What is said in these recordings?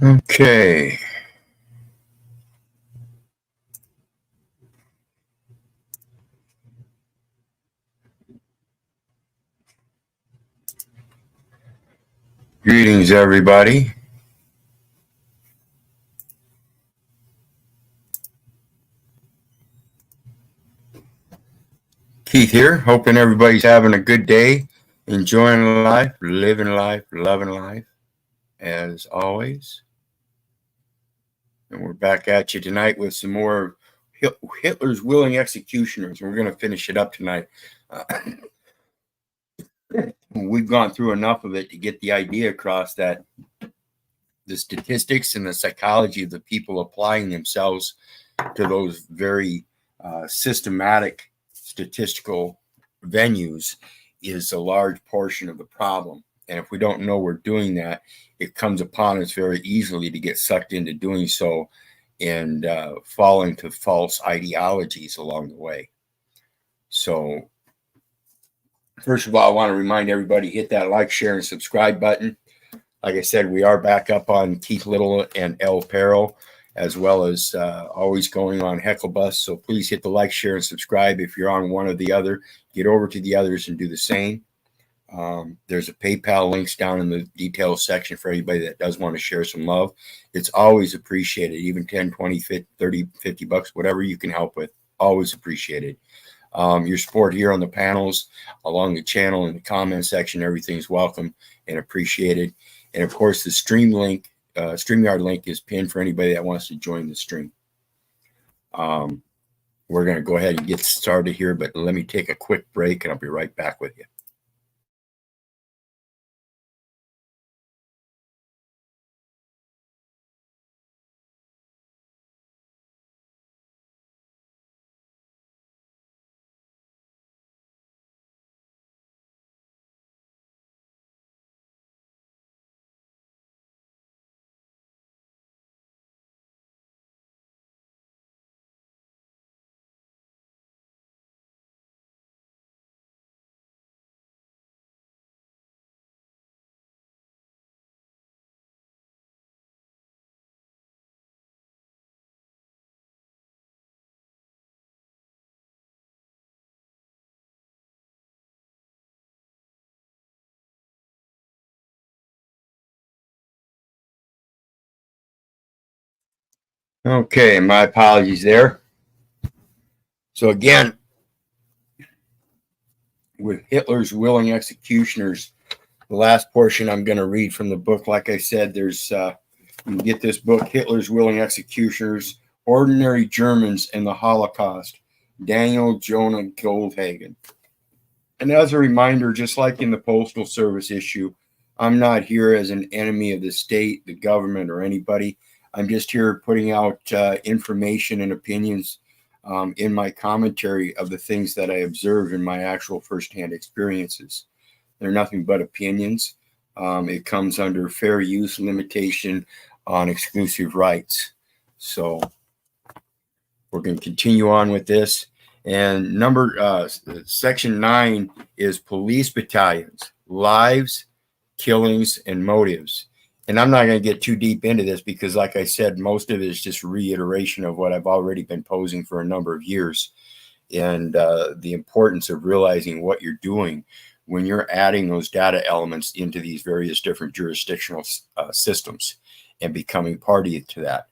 Okay. Greetings, everybody. Keith here, hoping everybody's having a good day, enjoying life, living life, loving life, as always. And we're back at you tonight with some more Hitler's willing executioners. We're going to finish it up tonight. We've gone through enough of it to get the idea across that the statistics and the psychology of the people applying themselves to those very systematic statistical venues is a large portion of the problem. And if we don't know we're doing that, it comes upon us very easily to get sucked into doing so and fall into false ideologies along the way. So first of all, I want to remind everybody, hit that like, share, and subscribe button. Like I said, we are back up on Keith Little and El Perro, as well as always going on Hecklebus. So please hit the like, share, and subscribe. If you're on one or the other, get over to the others and do the same. There's a PayPal links down in the details section for anybody that does want to share some love. It's always appreciated, even 10, 20, 50, 30, 50 bucks, whatever you can help with, always appreciated. Your support here on the panels, along the channel, in the comment section, everything's welcome and appreciated. And of course, the StreamYard link is pinned for anybody that wants to join the stream. We're going to go ahead and get started here, but let me take a quick break and I'll be right back with you. Okay, my apologies there. So again, with Hitler's willing executioners, the last portion I'm going to read from the book, like I said, there's you can get this book, Hitler's Willing Executioners, Ordinary Germans and the Holocaust, Daniel Jonah Goldhagen. And as a reminder, just like in the Postal Service issue, I'm not here as an enemy of the state, the government, or anybody. I'm just here putting out information and opinions in my commentary of the things that I observe in my actual firsthand experiences. They're nothing but opinions. It comes under fair use limitation on exclusive rights. So we're going to continue on with this. And section 9 is police battalions, lives, killings, and motives. And I'm not going to get too deep into this because, like I said, most of it is just reiteration of what I've already been posing for a number of years, and the importance of realizing what you're doing when you're adding those data elements into these various different jurisdictional systems and becoming party to that.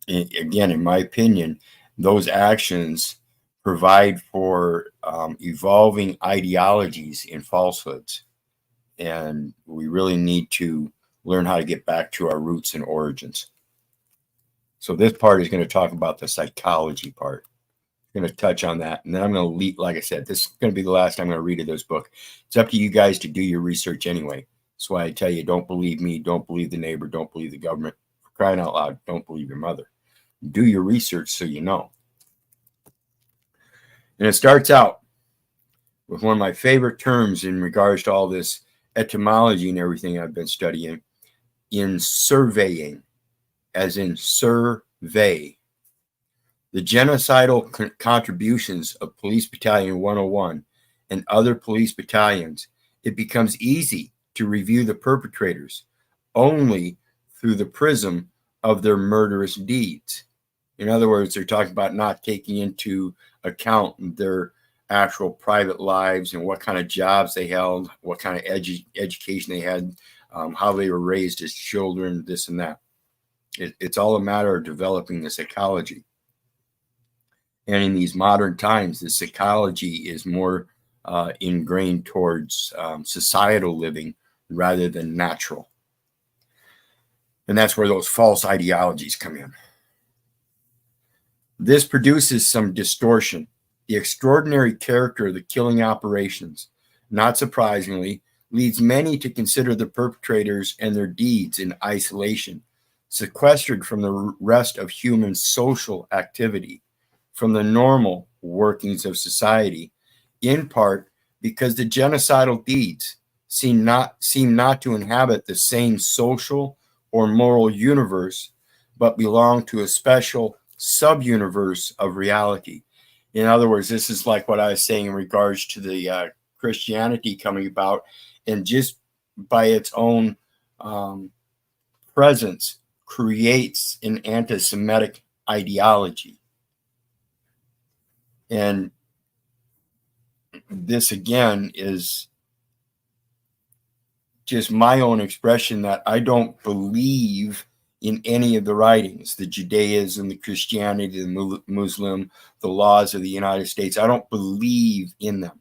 Again, in my opinion, those actions provide for evolving ideologies in falsehoods. And we really need to learn how to get back to our roots and origins. So this part is going to talk about the psychology part. I'm going to touch on that. And then I'm going to lead, like I said, this is going to be the last time I'm going to read of this book. It's up to you guys to do your research anyway. That's why I tell you, don't believe me, don't believe the neighbor, don't believe the government. For crying out loud, don't believe your mother. Do your research so you know. And it starts out with one of my favorite terms in regards to all this etymology and everything I've been studying, in surveying, as in survey. The genocidal contributions of Police Battalion 101 and other police battalions, it becomes easy to review the perpetrators only through the prism of their murderous deeds. In other words, they're talking about not taking into account their actual private lives and what kind of jobs they held, what kind of education they had, how they were raised as children, this and that. It's all a matter of developing the psychology. And in these modern times, the psychology is more ingrained towards societal living rather than natural. And that's where those false ideologies come in. This produces some distortion. The extraordinary character of the killing operations, not surprisingly, leads many to consider the perpetrators and their deeds in isolation, sequestered from the rest of human social activity, from the normal workings of society, in part because the genocidal deeds seem not to inhabit the same social or moral universe, but belong to a special sub-universe of reality. In other words, this is like what I was saying in regards to the Christianity coming about, and just by its own presence creates an anti-Semitic ideology. And this again is just my own expression that I don't believe in any of the writings, the Judaism, the Christianity, the Muslim, the laws of the United States. I don't believe in them.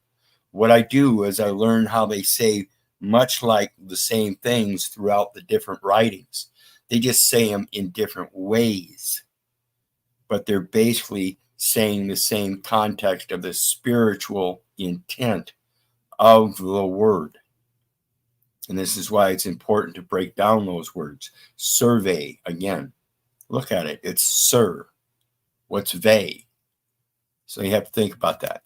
What I do is I learn how they say much like the same things throughout the different writings. They just say them in different ways, but they're basically saying the same context of the spiritual intent of the word. And this is why it's important to break down those words. Survey, again, look at it. It's sir. What's they? So you have to think about that.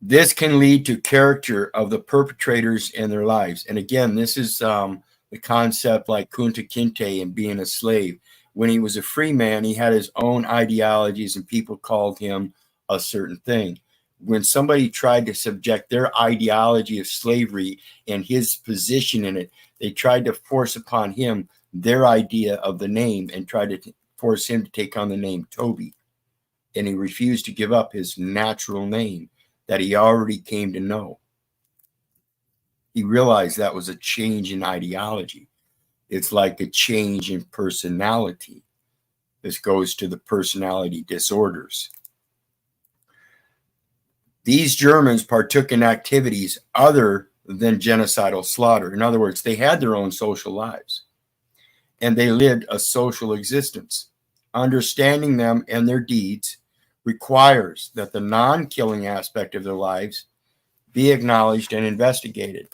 This can lead to character of the perpetrators and their lives. And again, this is the concept like Kunta Kinte and being a slave. When he was a free man, he had his own ideologies and people called him a certain thing. When somebody tried to subject their ideology of slavery and his position in it, they tried to force upon him their idea of the name and tried to force him to take on the name Toby. And he refused to give up his natural name that he already came to know. He realized that was a change in ideology. It's like a change in personality. This goes to the personality disorders. These Germans partook in activities other than genocidal slaughter. In other words, they had their own social lives, and they lived a social existence. Understanding them and their deeds requires that the non-killing aspect of their lives be acknowledged and investigated.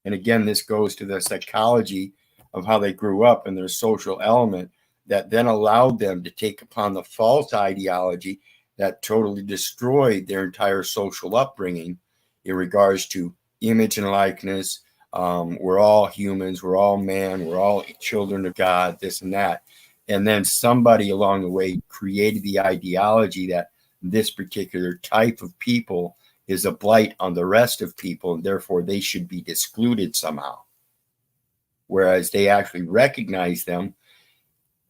And again, this goes to the psychology of how they grew up and their social element that then allowed them to take upon the false ideology that totally destroyed their entire social upbringing in regards to image and likeness. We're all humans, we're all man, we're all children of God, this and that. And then somebody along the way created the ideology that this particular type of people is a blight on the rest of people, and therefore they should be excluded somehow. Whereas they actually recognize them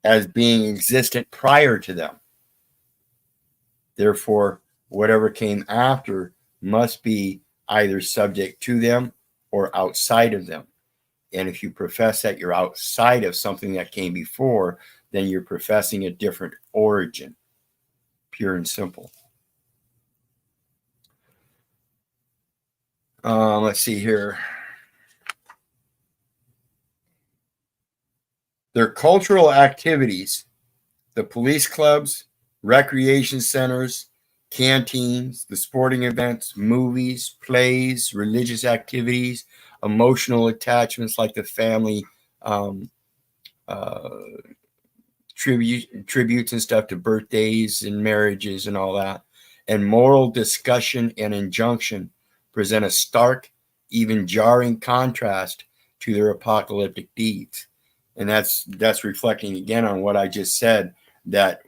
as being existent prior to them. Therefore, whatever came after must be either subject to them or outside of them. And if you profess that you're outside of something that came before, then you're professing a different origin, pure and simple. Let's see here. Their cultural activities, the police clubs, recreation centers, canteens, the sporting events, movies, plays, religious activities, emotional attachments like the family tributes and stuff to birthdays and marriages and all that, and moral discussion and injunction present a stark, even jarring contrast to their apocalyptic deeds. And that's reflecting again on what I just said, that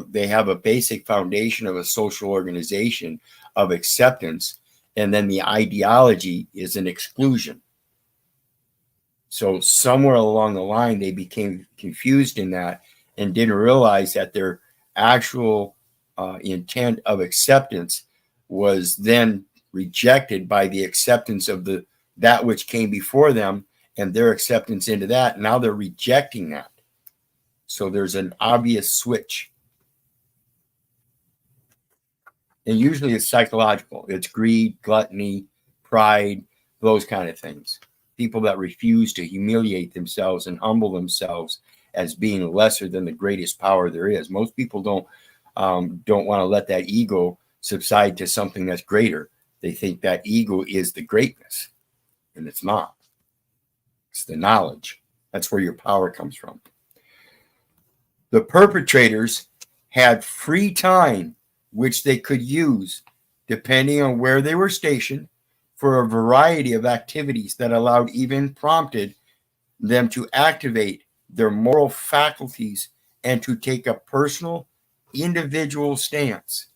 they have a basic foundation of a social organization of acceptance, and then the ideology is an exclusion. So somewhere along the line, they became confused in that and didn't realize that their actual intent of acceptance was then rejected by the acceptance of that which came before them and their acceptance into that. Now they're rejecting that. So there's an obvious switch. And usually it's psychological. It's greed, gluttony, pride, those kind of things. People that refuse to humiliate themselves and humble themselves as being lesser than the greatest power there is. Most people don't want to let that ego subside to something that's greater. They think that ego is the greatness, and it's not. It's the knowledge. That's where your power comes from. The perpetrators had free time, which they could use, depending on where they were stationed, for a variety of activities that allowed, even prompted them to activate their moral faculties and to take a personal, individual stance.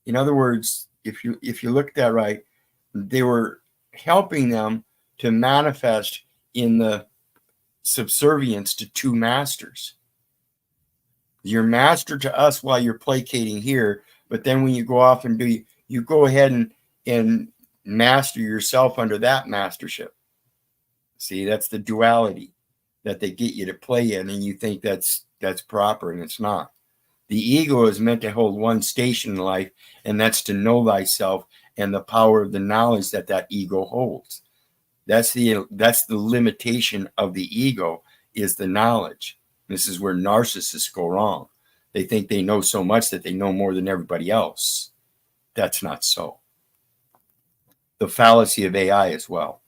In other words, if you look at that right, they were helping them to manifest in the subservience to two masters. You're master to us while you're placating here, but then when you go off and you go ahead and master yourself under that mastership. See, that's the duality that they get you to play in, and you think that's proper, and it's not. The ego is meant to hold one station in life, and that's to know thyself and the power of the knowledge that ego holds. That's the limitation of the ego, is the knowledge. This is where narcissists go wrong. They think they know so much that they know more than everybody else. That's not so. The fallacy of AI as well.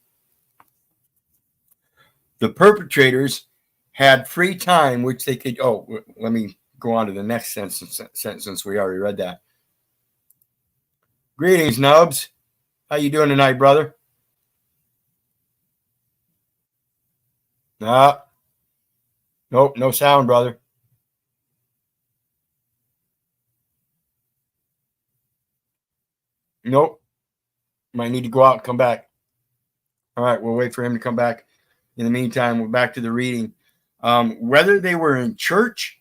The perpetrators had free time, which they could, let me go on to the next sentence since we already read that. Greetings, Nubs. How you doing tonight, brother? Nope, no sound, brother. Nope. Might need to go out and come back. All right, we'll wait for him to come back. In the meantime, we're back to the reading. Whether they were in church,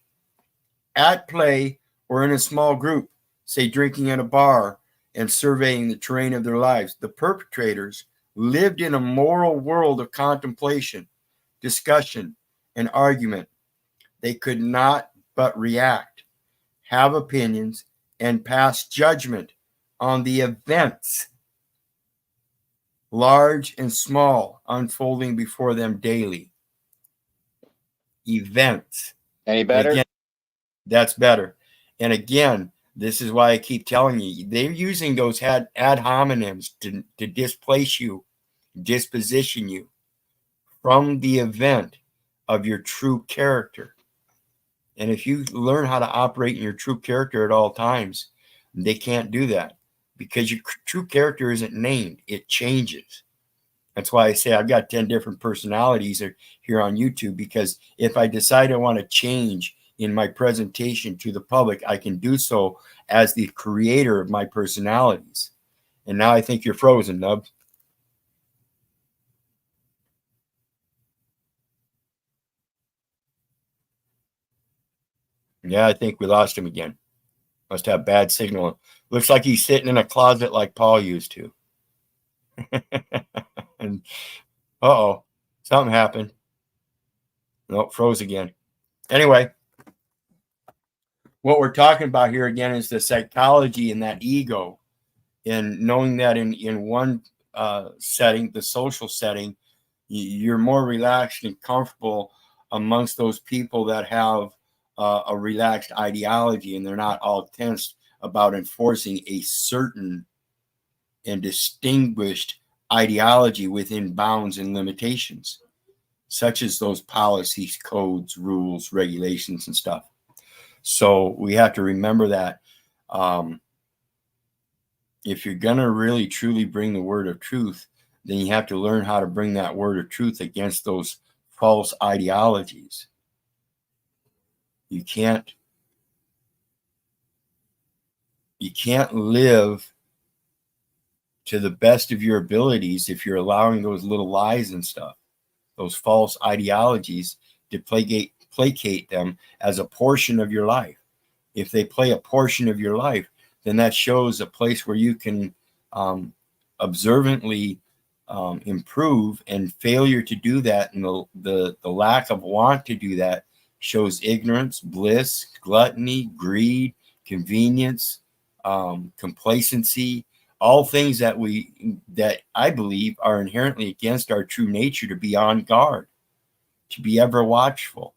at play, or in a small group, say drinking at a bar and surveying the terrain of their lives, the perpetrators lived in a moral world of contemplation, discussion, and argument. They could not but react, have opinions, and pass judgment on the events, large and small, unfolding before them daily. Events. Any better? Again, that's better. And again, this is why I keep telling you, they're using those ad hominems to displace you, disposition you from the event of your true character. And if you learn how to operate in your true character at all times, they can't do that, because your true character isn't named. It changes. That's why I say I've got 10 different personalities here on YouTube, because if I decide I want to change in my presentation to the public, I can do so as the creator of my personalities. And now I think you're frozen, Nub. Yeah, I think we lost him again. Must have bad signal. Looks like he's sitting in a closet like Paul used to. And something happened. Nope, froze again. Anyway, what we're talking about here again is the psychology and that ego, and knowing that in one setting, the social setting, you're more relaxed and comfortable amongst those people that have a relaxed ideology, and they're not all tensed about enforcing a certain and distinguished ideology within bounds and limitations, such as those policies, codes, rules, regulations, and stuff. So we have to remember that if you're going to really truly bring the word of truth, then you have to learn how to bring that word of truth against those false ideologies. You can't live to the best of your abilities if you're allowing those little lies and stuff. those false ideologies, to placate them as a portion of your life. If they play a portion of your life, then that shows a place where you can observantly improve, and failure to do that, and the lack of want to do that, shows ignorance, bliss, gluttony, greed, convenience, complacency, all things that I believe are inherently against our true nature, to be on guard, to be ever watchful,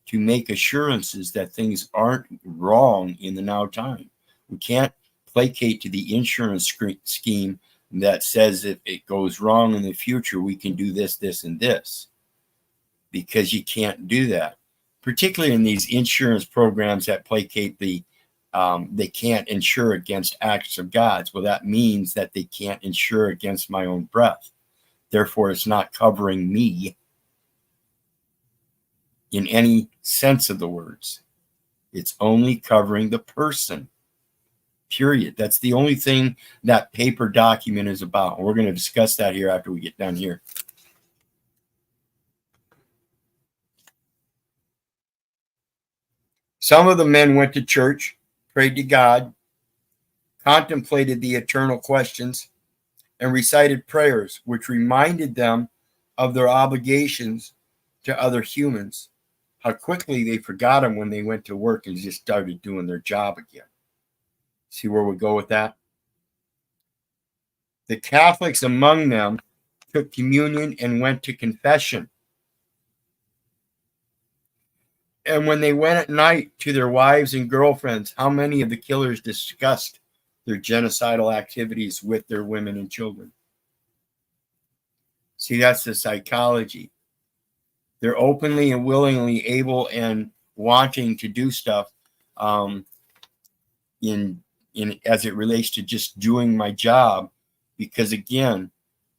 to make assurances that things aren't wrong in the now time. We can't placate to the insurance scheme that says if it goes wrong in the future, we can do this, this, and this, because you can't do that, particularly in these insurance programs that placate they can't insure against acts of God's. Well, that means that they can't insure against my own breath. Therefore, it's not covering me in any sense of the words. It's only covering the person, period. That's the only thing that paper document is about. We're going to discuss that here after we get done here. Some of the men went to church, prayed to God, contemplated the eternal questions, and recited prayers, which reminded them of their obligations to other humans. How quickly they forgot them when they went to work and just started doing their job again. See where we go with that? The Catholics among them took communion and went to confession. And when they went at night to their wives and girlfriends, how many of the killers discussed their genocidal activities with their women and children? See, that's the psychology. They're openly and willingly able and wanting to do stuff in as it relates to just doing my job, because again,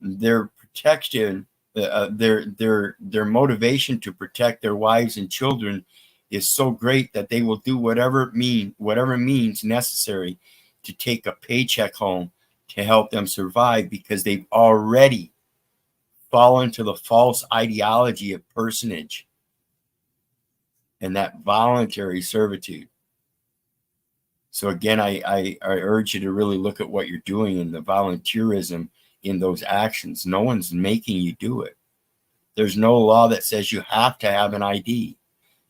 they're protected. Their motivation to protect their wives and children is so great that they will do whatever means necessary to take a paycheck home to help them survive, because they've already fallen to the false ideology of personage and that voluntary servitude. So again, I urge you to really look at what you're doing in the volunteerism in those actions. No one's making you do it. There's no law that says you have to have an ID,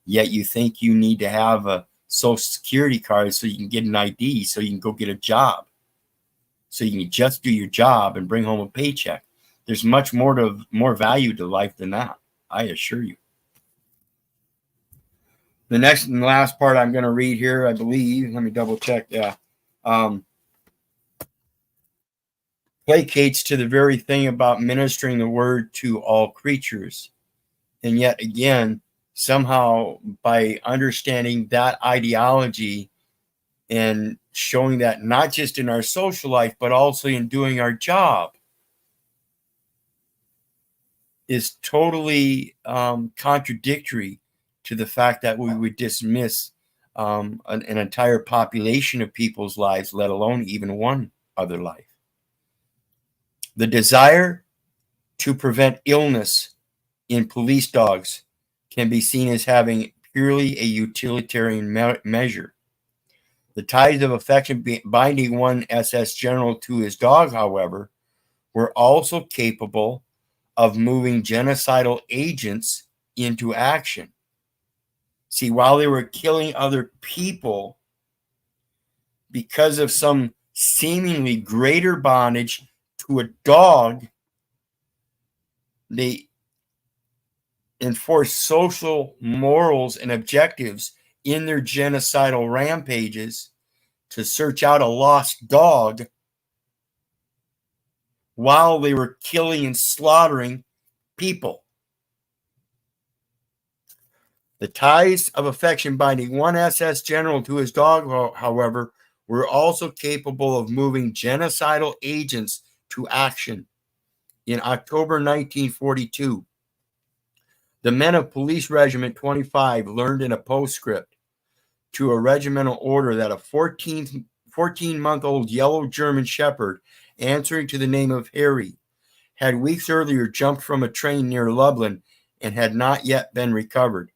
yet you think you need to have a social security card so you can get an ID, so you can go get a job, so you can just do your job and bring home a paycheck. There's much more value to life than that, I assure you. The next and last part I'm going to read here, I believe, let me double check. Yeah. Placates to the very thing about ministering the word to all creatures. And yet again, somehow by understanding that ideology and showing that not just in our social life, but also in doing our job, is totally contradictory to the fact that we would dismiss an entire population of people's lives, let alone even one other life. The desire to prevent illness in police dogs can be seen as having purely a utilitarian measure. The ties of affection binding one SS general to his dog, however, were also capable of moving genocidal agents into action. See, while they were killing other people because of some seemingly greater bondage to a dog, they enforce social morals and objectives in their genocidal rampages to search out a lost dog while they were killing and slaughtering people. The ties of affection binding one SS general to his dog, however, were also capable of moving genocidal agents to action. In October 1942, the men of Police Regiment 25 learned in a postscript to a regimental order that a 14-month-old yellow German shepherd answering to the name of Harry had weeks earlier jumped from a train near Lublin and had not yet been recovered.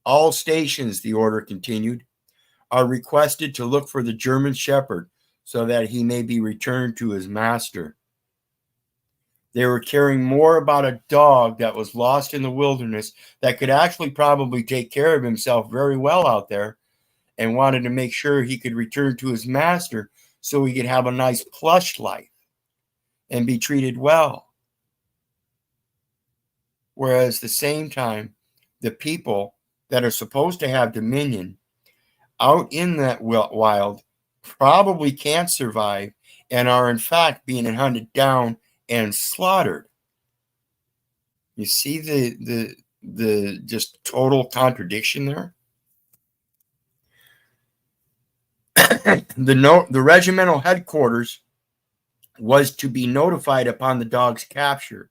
All stations, the order continued, are requested to look for the German shepherd so that he may be returned to his master. They were caring more about a dog that was lost in the wilderness that could actually probably take care of himself very well out there, and wanted to make sure he could return to his master so he could have a nice plush life and be treated well. Whereas at the same time, the people that are supposed to have dominion out in that wild probably can't survive and are in fact being hunted down and slaughtered. You see the just total contradiction there? The regimental headquarters was to be notified upon the dog's capture.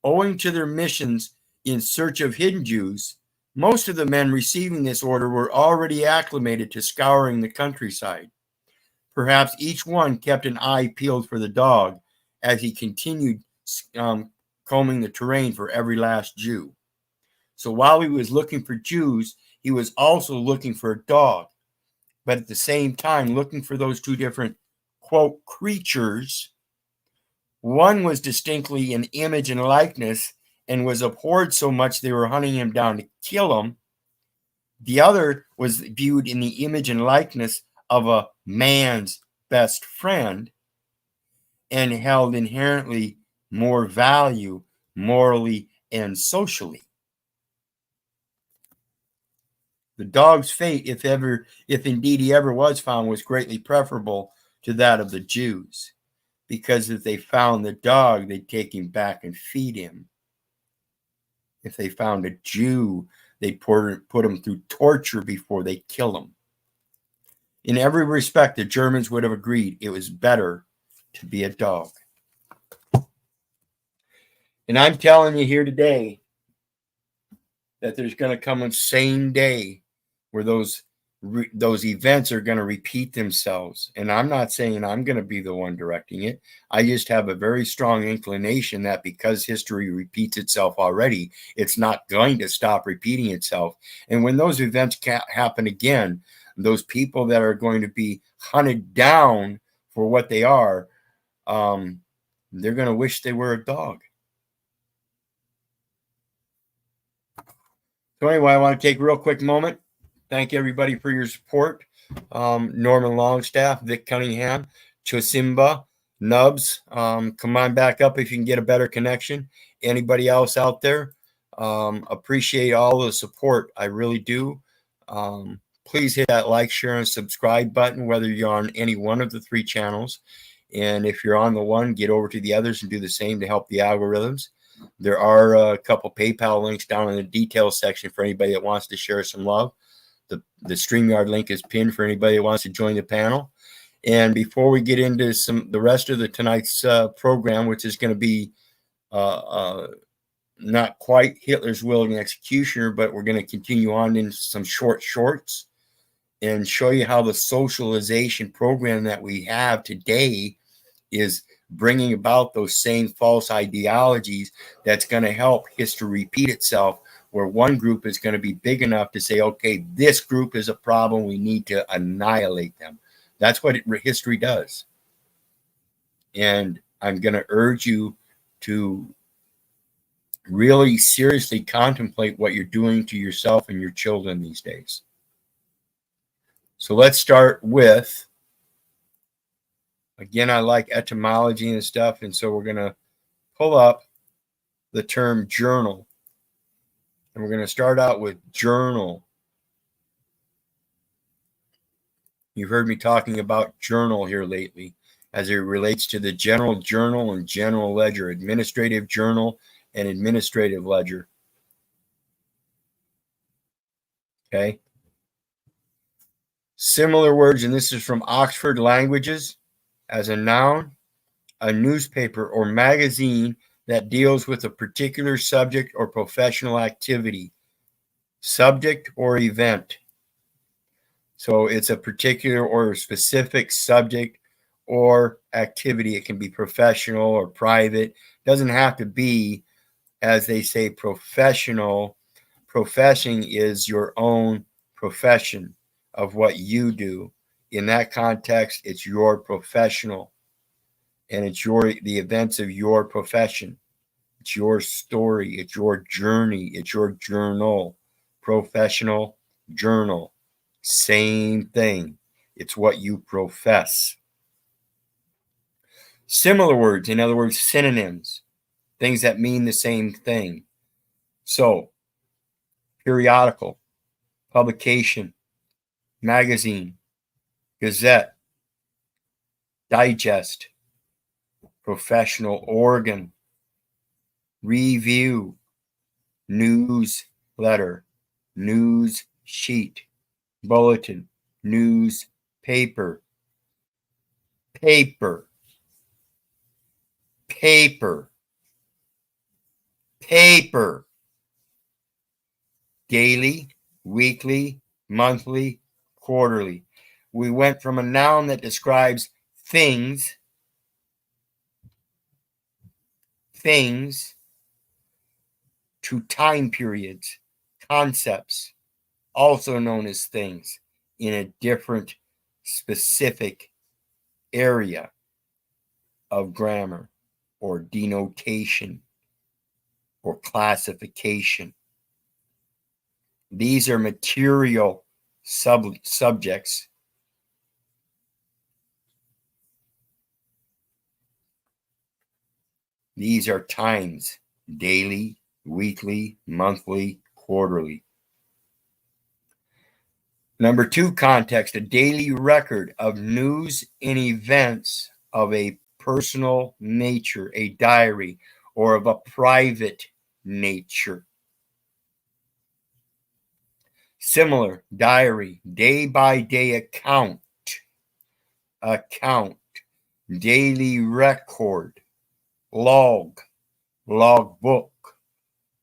Owing to their missions in search of hidden Jews, most of the men receiving this order were already acclimated to scouring the countryside. Perhaps each one kept an eye peeled for the dog as he continued combing the terrain for every last Jew. So while he was looking for Jews, he was also looking for a dog, but at the same time looking for those two different, quote, creatures. One was distinctly an image and likeness and was abhorred so much they were hunting him down to kill him. The other was viewed in the image and likeness of a man's best friend and held inherently more value morally and socially. The dog's fate, if indeed he ever was found, was greatly preferable to that of the Jews, because if they found the dog, they'd take him back and feed him. If they found a Jew, they'd put him through torture before they kill him. In every respect, the Germans would have agreed it was better to be a dog. And I'm telling you here today that there's going to come a same day where those events are going to repeat themselves. And I'm not saying I'm going to be the one directing it. I just have a very strong inclination that because history repeats itself already, it's not going to stop repeating itself. And when those events happen again, those people that are going to be hunted down for what they are, they're going to wish they were a dog. So anyway, I want to take a real quick moment. Thank everybody for your support. Norman Longstaff, Vic Cunningham, Chosimba, Nubs. Come on back up if you can get a better connection. Anybody else out there? Appreciate all the support. I really do. Please hit that like, share, and subscribe button, whether you're on any one of the three channels. And if you're on the one, get over to the others and do the same to help the algorithms. There are a couple PayPal links down in the details section for anybody that wants to share some love. The StreamYard link is pinned for anybody that wants to join the panel. And before we get into the rest of tonight's program, which is going to be not quite Hitler's Willing Executioner, but we're going to continue on into some shorts and show you how the socialization program that we have today is bringing about those same false ideologies that's going to help history repeat itself, where one group is going to be big enough to say, okay, this group is a problem, we need to annihilate them. That's what history does. And I'm going to urge you to really seriously contemplate what you're doing to yourself and your children these days. So let's start with, again, I like etymology and stuff, and so we're going to pull up the term journal. And we're going to start out with journal. You've heard me talking about journal here lately as it relates to the general journal and general ledger, administrative journal and administrative ledger. Okay. Similar words, and this is from Oxford Languages. As a noun, a newspaper or magazine that deals with a particular subject or professional activity, subject or event. So it's a particular or specific subject or activity. It can be professional or private. Doesn't have to be, as they say, professional. Professing is your own profession of what you do. In that context, it's your professional, and it's the events of your profession. It's your story. It's your journey. It's your journal. Professional journal. Same thing. It's what you profess. Similar words, in other words, synonyms, things that mean the same thing. So, periodical, publication, magazine, gazette, digest, professional organ, review, newsletter, news sheet, bulletin, newspaper, paper, paper, paper, daily, weekly, monthly, quarterly. We went from a noun that describes things, to time periods, concepts, also known as things, in a different specific area of grammar or denotation or classification. These are material subjects. These are times, daily, weekly, monthly, quarterly. Number 2 context, a daily record of news and events of a personal nature, a diary, or of a private nature. Similar, diary, day-by-day account, daily record, log, logbook,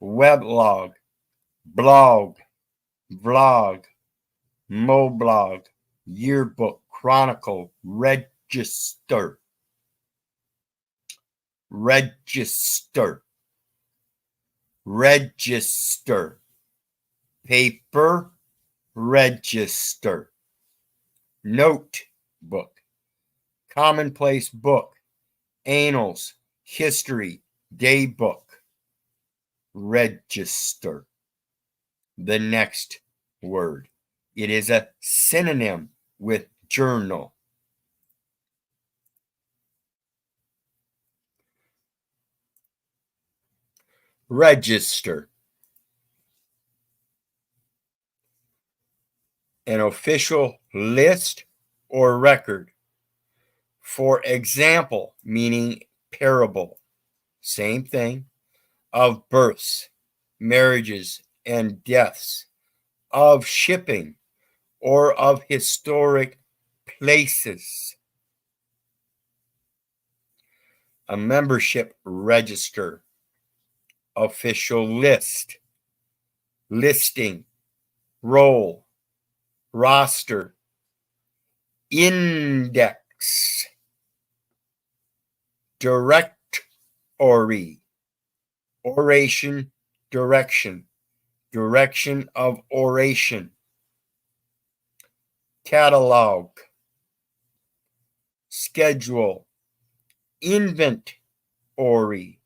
weblog, blog, vlog, moblog, yearbook, chronicle, register, paper, register, notebook, commonplace book, annals, history, daybook, register. The next word. It is a synonym with journal. Register. An official list or record. For example, meaning parable. Same thing. Of births, marriages, and deaths. Of shipping or of historic places. A membership register. Official list. Listing. Roll. Roster. Index. Directory. Oration. Direction. Direction of oration. Catalog. Schedule. Inventory.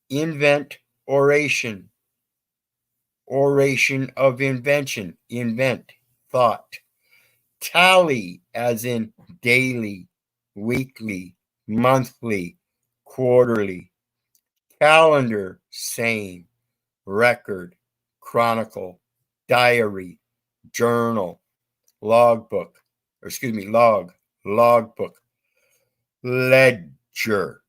Invent oration. Oration of invention. Invent. Thought. Tally, as in daily, weekly, monthly, quarterly. Calendar, same. Record, chronicle, diary, journal, logbook, logbook, ledger,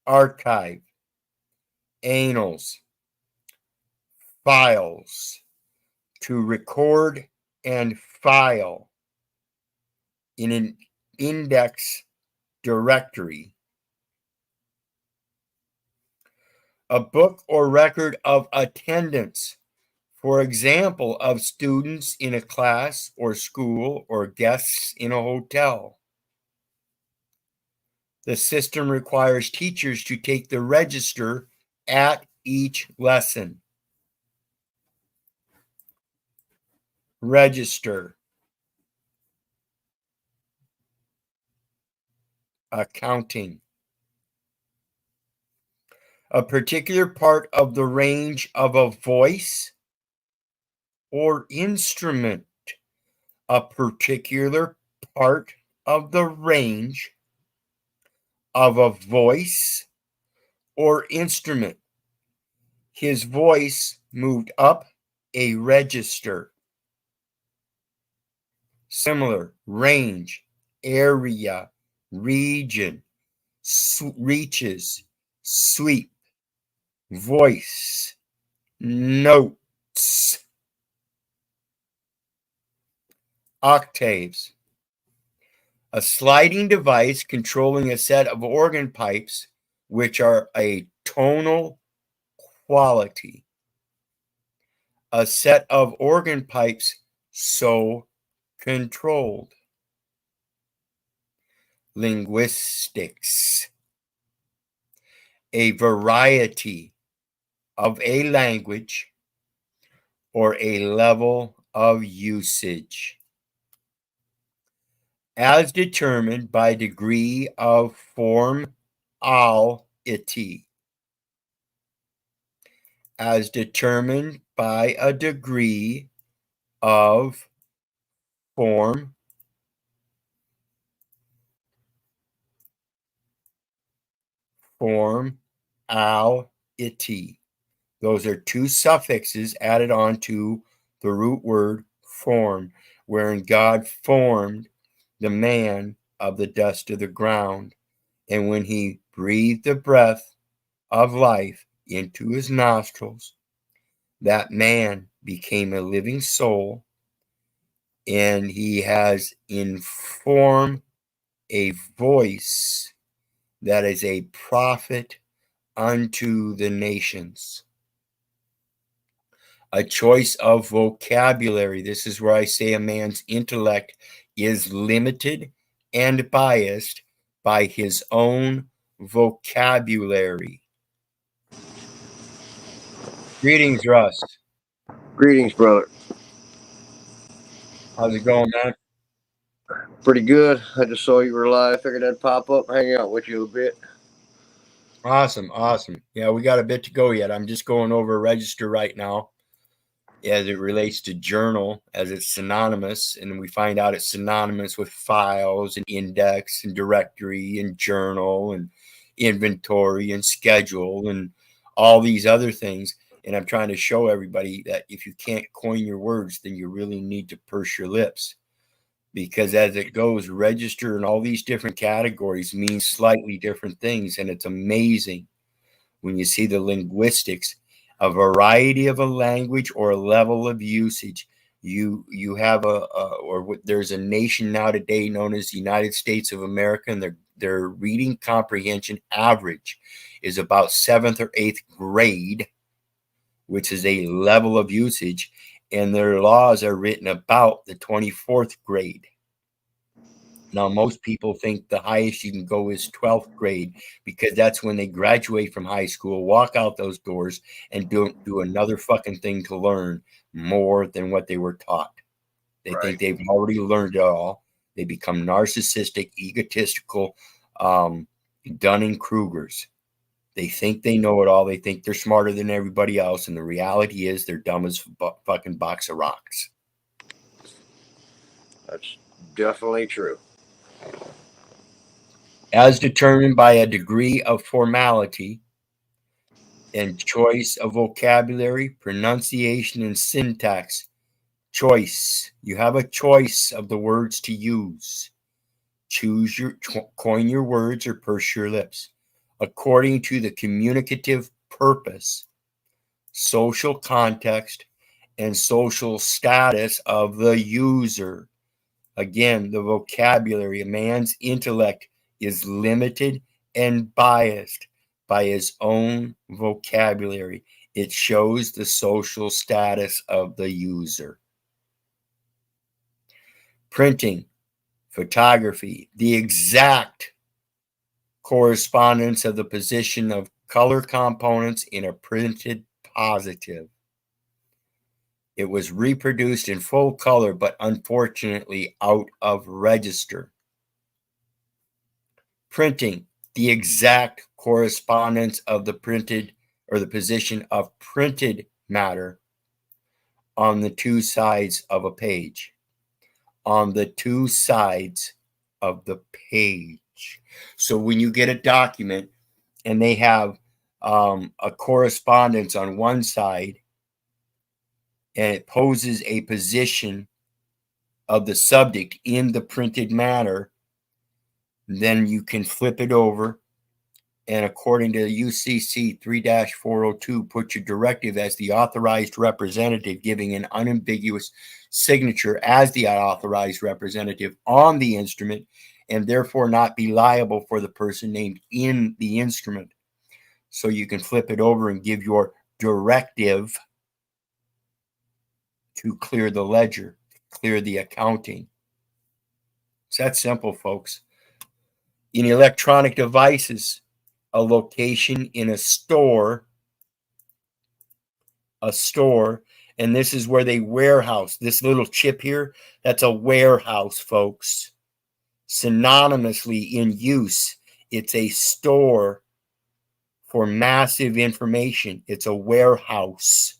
archive, annals, files, to record and file in an index directory. A book or record of attendance For example, of students in a class or school or guests in a hotel. The system requires teachers to take the register at each lesson. Register. Accounting. A particular part of the range of a voice or instrument. A particular part of the range of a voice or instrument. His voice moved up a register. Similar. Range, area, region, reaches, sweep, voice, notes. Octaves. A sliding device controlling a set of organ pipes which are a tonal quality. A set of organ pipes so controlled. Linguistics. A variety of a language or a level of usage, as determined by degree of formality. As determined by a degree of formality. Those are two suffixes added on to the root word form, wherein God formed the man of the dust of the ground. And when he breathed the breath of life into his nostrils, that man became a living soul, and he has informed a voice that is a prophet unto the nations. A choice of vocabulary. This is where I say a man's intellect is limited and biased by his own vocabulary. Greetings, Russ. Greetings, brother. How's it going, man? Pretty good. I just saw you were live. Figured I'd pop up and hang out with you a bit. Awesome. Yeah, we got a bit to go yet. I'm just going over a register right now as it relates to journal, as it's synonymous, and we find out it's synonymous with files and index and directory and journal and inventory and schedule and all these other things. And I'm trying to show everybody that if you can't coin your words, then you really need to purse your lips, because as it goes, register and all these different categories mean slightly different things. And it's amazing when you see the linguistics, a variety of a language or a level of usage. You have there's a nation now today known as the United States of America, and their reading comprehension average is about 7th or 8th grade, which is a level of usage, and their laws are written about the 24th grade. Now, most people think the highest you can go is 12th grade, because that's when they graduate from high school, walk out those doors, and don't do another fucking thing to learn more than what they were taught. They think they've already learned it all. They become narcissistic, egotistical, Dunning-Krugers. They think they know it all. They think they're smarter than everybody else. And the reality is they're dumb as fucking box of rocks. That's definitely true. As determined by a degree of formality and choice of vocabulary, pronunciation, and syntax. Choice. You have a choice of the words to use. Choose coin your words or purse your lips according to the communicative purpose, social context, and social status of the user. Again, the vocabulary. A man's intellect is limited and biased by his own vocabulary. It shows the social status of the user. Printing, photography, the exact correspondence of the position of color components in a printed positive. It was reproduced in full color, but unfortunately out of register. Printing, the exact correspondence of the printed or the position of printed matter on the two sides of a page. On the two sides of the page. So when you get a document and they have a correspondence on one side and it poses a position of the subject in the printed matter, then you can flip it over, and according to UCC 3-402, put your directive as the authorized representative, giving an unambiguous signature as the authorized representative on the instrument, and therefore not be liable for the person named in the instrument. So you can flip it over and give your directive to clear the ledger, clear the accounting. It's that simple, folks. In electronic devices, a location in a store, and this is where they warehouse. This little chip here, that's a warehouse, folks. Synonymously in use, it's a store for massive information. It's a warehouse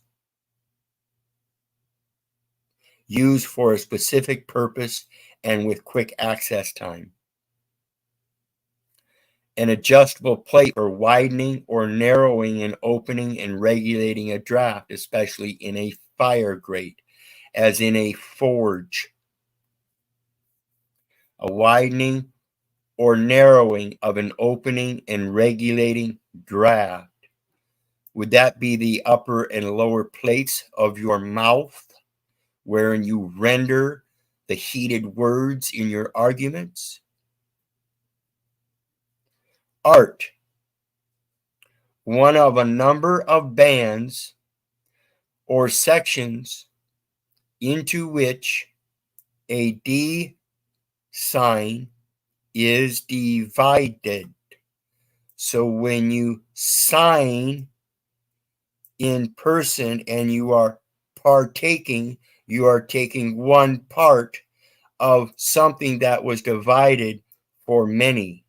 used for a specific purpose and with quick access time. An adjustable plate for widening or narrowing and opening and regulating a draft, especially in a fire grate, as in a forge. A widening or narrowing of an opening and regulating draft. Would that be the upper and lower plates of your mouth, wherein you render the heated words in your arguments? Art, one of a number of bands or sections into which a D sign is divided. So when you sign in person and you are partaking, you are taking one part of something that was divided for many.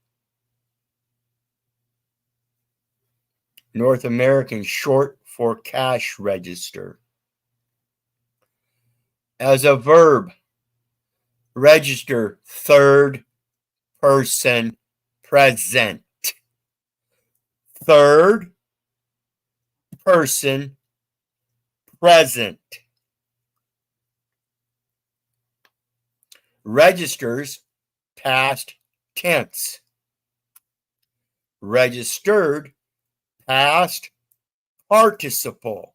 North American, short for cash register. As a verb, register, third person present. Third person present. Registers, past tense. Registered, past participle.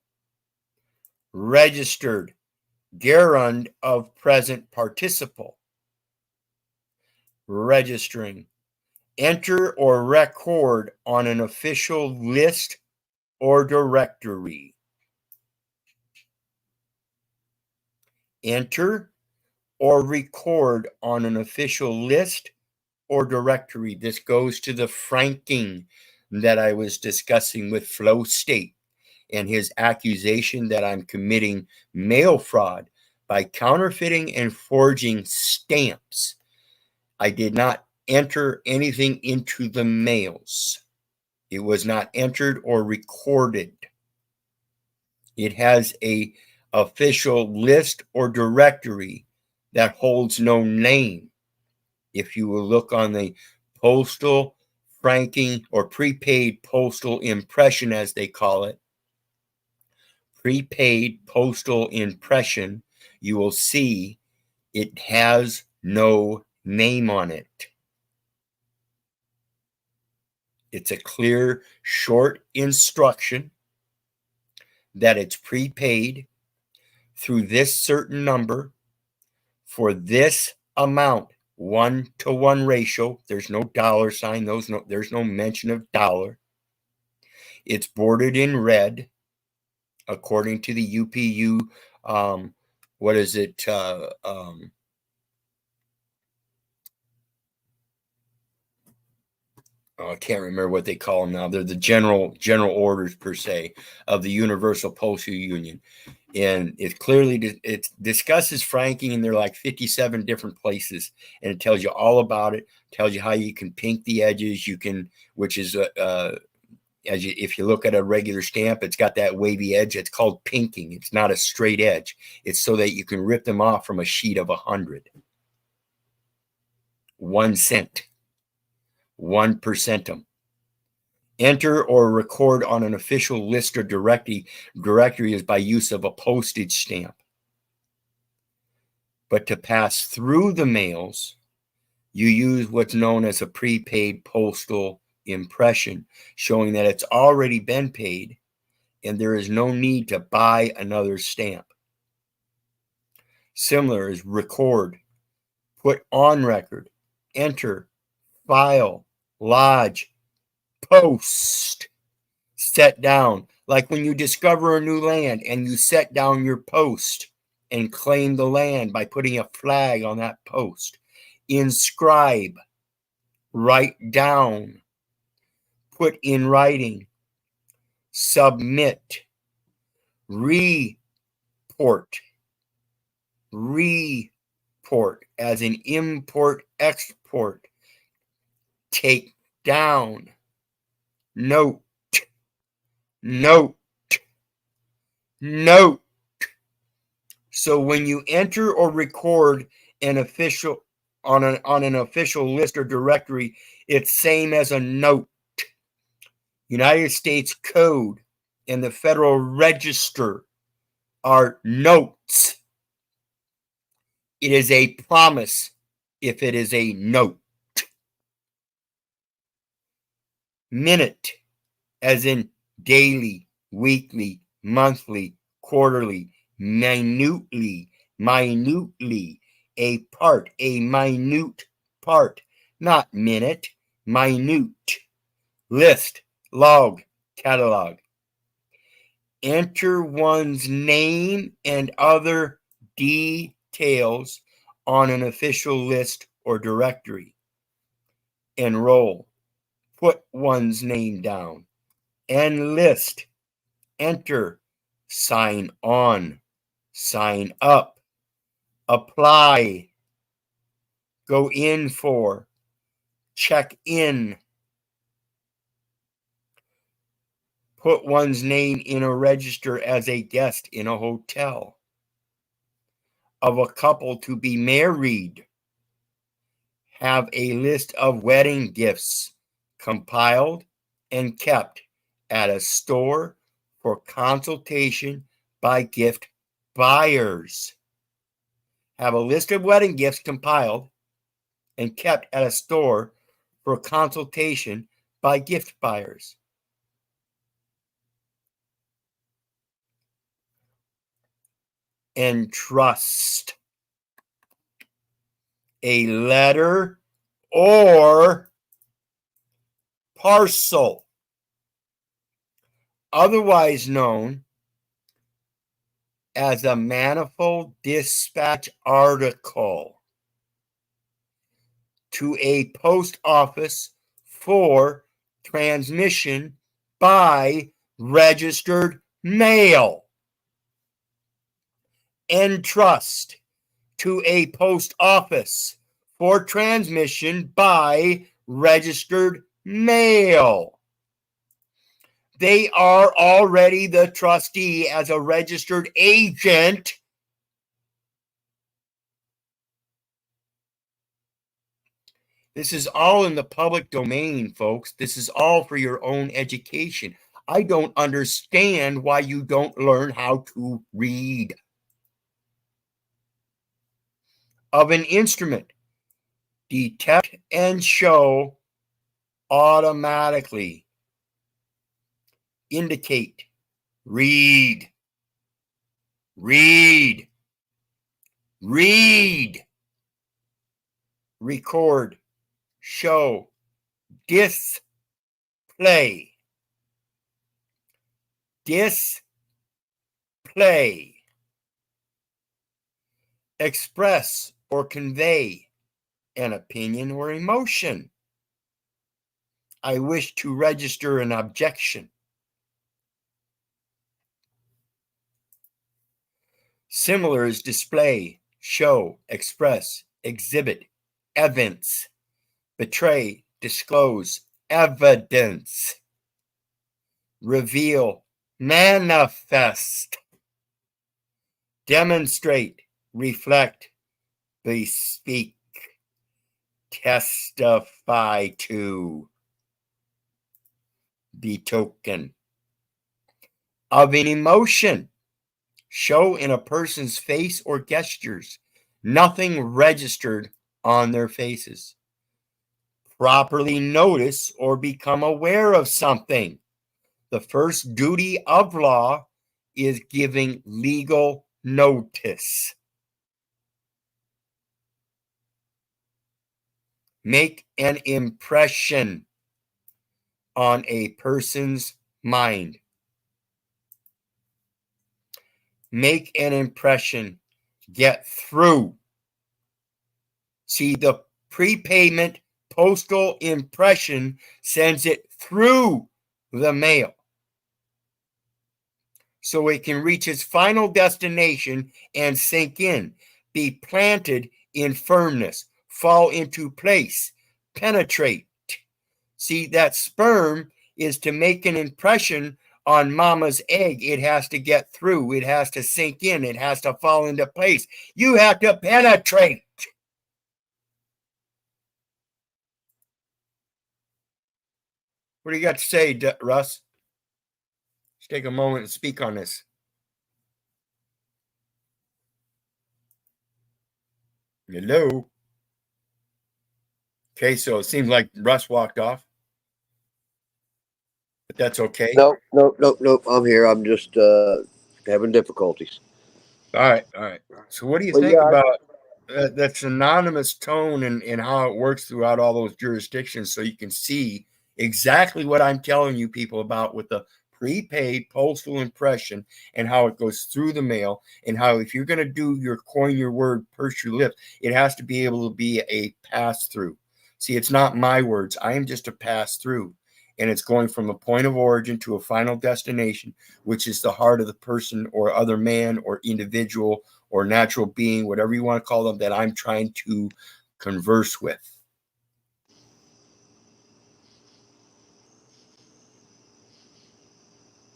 Registered, gerund of present participle. Registering, enter or record on an official list or directory. Enter or record on an official list or directory. This goes to the franking that I was discussing with Flow State and his accusation that I'm committing mail fraud by counterfeiting and forging stamps. I did not enter anything into the mails. It was not entered or recorded. It has a official list or directory that holds no name. If you will look on the postal franking or prepaid postal impression, as they call it, prepaid postal impression, you will see it has no name on it. It's a clear, short instruction that it's prepaid through this certain number for this amount, 1-to-1 ratio. There's no dollar sign. There's no mention of dollar. It's bordered in red. according to the UPU. What is it? I can't remember what they call them now. They're the general orders per se of the Universal Postal Union, and it clearly it discusses franking, and they're like 57 different places, and it tells you all about it. Tells you how you can pink the edges. You can, which is if you look at a regular stamp, it's got that wavy edge. It's called pinking. It's not a straight edge. It's so that you can rip them off from a sheet of 100. 1 cent. 1% them. Enter or record on an official list or directory is by use of a postage stamp. But to pass through the mails, you use what's known as a prepaid postal impression, showing that it's already been paid and there is no need to buy another stamp. Similar is record, put on record, enter, file, lodge, post, set down. Like when you discover a new land and you set down your post and claim the land by putting a flag on that post. Inscribe, write down, put in writing, submit, report, as in import, export, take down, note, note. So when you enter or record an official on an official list or directory, it's same as a note. United States Code and the Federal Register are notes. It is a promise if it is a note. Minute, as in daily, weekly, monthly, quarterly, minutely, a part, a minute part, not minute, minute. List, log, catalog. Enter one's name and other details on an official list or directory. Enroll, put one's name down. Enlist, enter, sign on, sign up, apply, go in for, check in, put one's name in a register as a guest in a hotel, of a couple to be married, have a list of wedding gifts compiled and kept at a store for consultation by gift buyers. Have a list of wedding gifts compiled and kept at a store for consultation by gift buyers. Entrust, a letter or parcel, otherwise known as a manifold dispatch article, to a post office for transmission by registered mail. Entrust, to a post office for transmission by registered mail. They are already the trustee as a registered agent. This is all in the public domain, folks. This is all for your own education. I don't understand why you don't learn how to read. Of an instrument, detect and show automatically. Indicate, read, record, show, display, display, express or convey an opinion or emotion. I wish to register an objection. Similar is display, show, express, exhibit, evince, betray, disclose, evidence, reveal, manifest, demonstrate, reflect, bespeak, testify to, betoken. Of an emotion, show in a person's face or gestures, nothing registered on their faces. Properly notice or become aware of something. The first duty of law is giving legal notice. Make an impression on a person's mind. Make an impression. Get through. See, the prepayment postal impression sends it through the mail, so it can reach its final destination and sink in, be planted in firmness, fall into place, penetrate. See, that sperm is to make an impression on mama's egg. It has to get through. It has to sink in. It has to fall into place. You have to penetrate. What do you got to say, Russ? Let's take a moment and speak on this. Hello. Okay, so it seems like Russ walked off, but that's okay. Nope. I'm here. I'm just having difficulties. All right. So what do you think about that synonymous tone and how it works throughout all those jurisdictions, so you can see exactly what I'm telling you people about with the prepaid postal impression and how it goes through the mail, and how if you're going to do your coin your word, purse your lips, it has to be able to be a pass through. See, it's not my words. I am just a pass through, and it's going from a point of origin to a final destination, which is the heart of the person or other man or individual or natural being, whatever you want to call them, that I'm trying to converse with.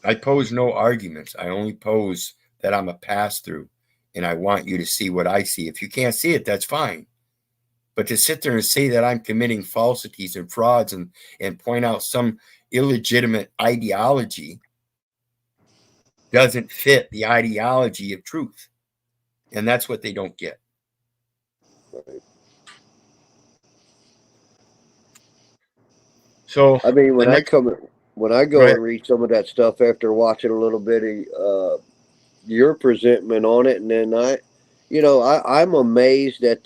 I pose no arguments. I only pose that I'm a pass-through, and I want you to see what I see. If you can't see it, that's fine. But to sit there and say that I'm committing falsities and frauds and point out some illegitimate ideology doesn't fit the ideology of truth. And that's what they don't get. Right. So I mean, when I go and read some of that stuff after watching a little bit of your presentment on it, and then I'm amazed at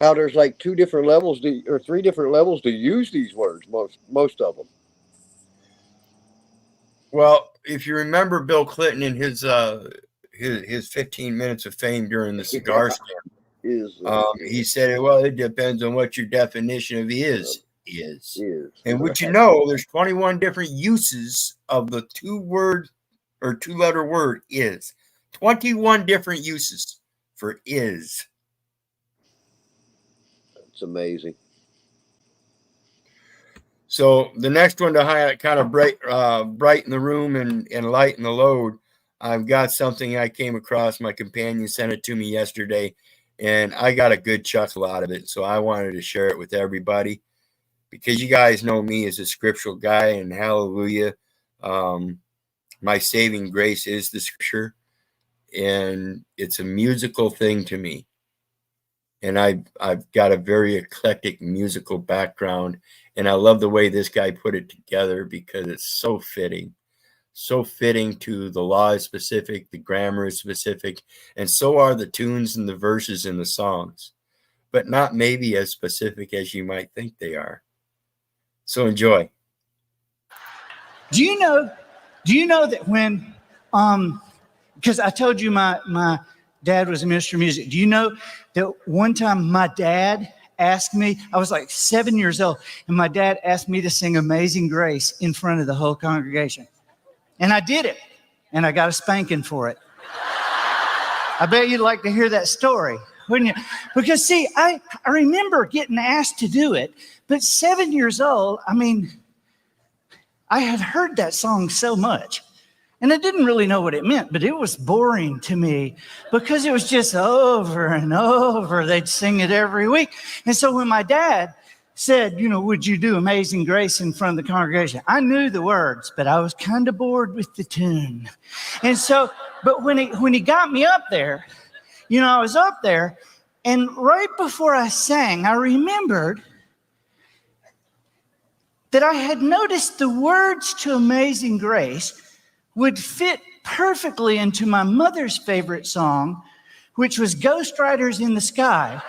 how there's like 2 different levels or 3 different levels to use these words. Most of them. Well, if you remember Bill Clinton in his 15 minutes of fame during the cigar stand, he said, well, it depends on what your definition of is. And would you know, there's 21 different uses of the 2-word or 2-letter word is. 21 different uses for is. It's amazing. So the next one to kind of brighten the room and lighten the load, I've got something I came across. My companion sent it to me yesterday, and I got a good chuckle out of it. So I wanted to share it with everybody, because you guys know me as a scriptural guy, and hallelujah, my saving grace is the scripture, and it's a musical thing to me. And I've got a very eclectic musical background, and I love the way this guy put it together, because it's so fitting to the law is specific, the grammar is specific, and so are the tunes and the verses in the songs, but not maybe as specific as you might think they are. So enjoy. Do you know that when because I told you my dad was a minister of music. Do you know that one time my dad asked me, I was like 7 years old, and my dad asked me to sing Amazing Grace in front of the whole congregation. And I did it, and I got a spanking for it. I bet you'd like to hear that story, wouldn't you? Because, see, I remember getting asked to do it, but 7 years old, I mean, I had heard that song so much. And I didn't really know what it meant, but it was boring to me because it was just over and over. They'd sing it every week. And so when my dad said, you know, would you do Amazing Grace in front of the congregation? I knew the words, but I was kind of bored with the tune. And so, but when he got me up there, you know, I was up there, and right before I sang, I remembered that I had noticed the words to Amazing Grace would fit perfectly into my mother's favorite song, which was Ghost Riders in the Sky.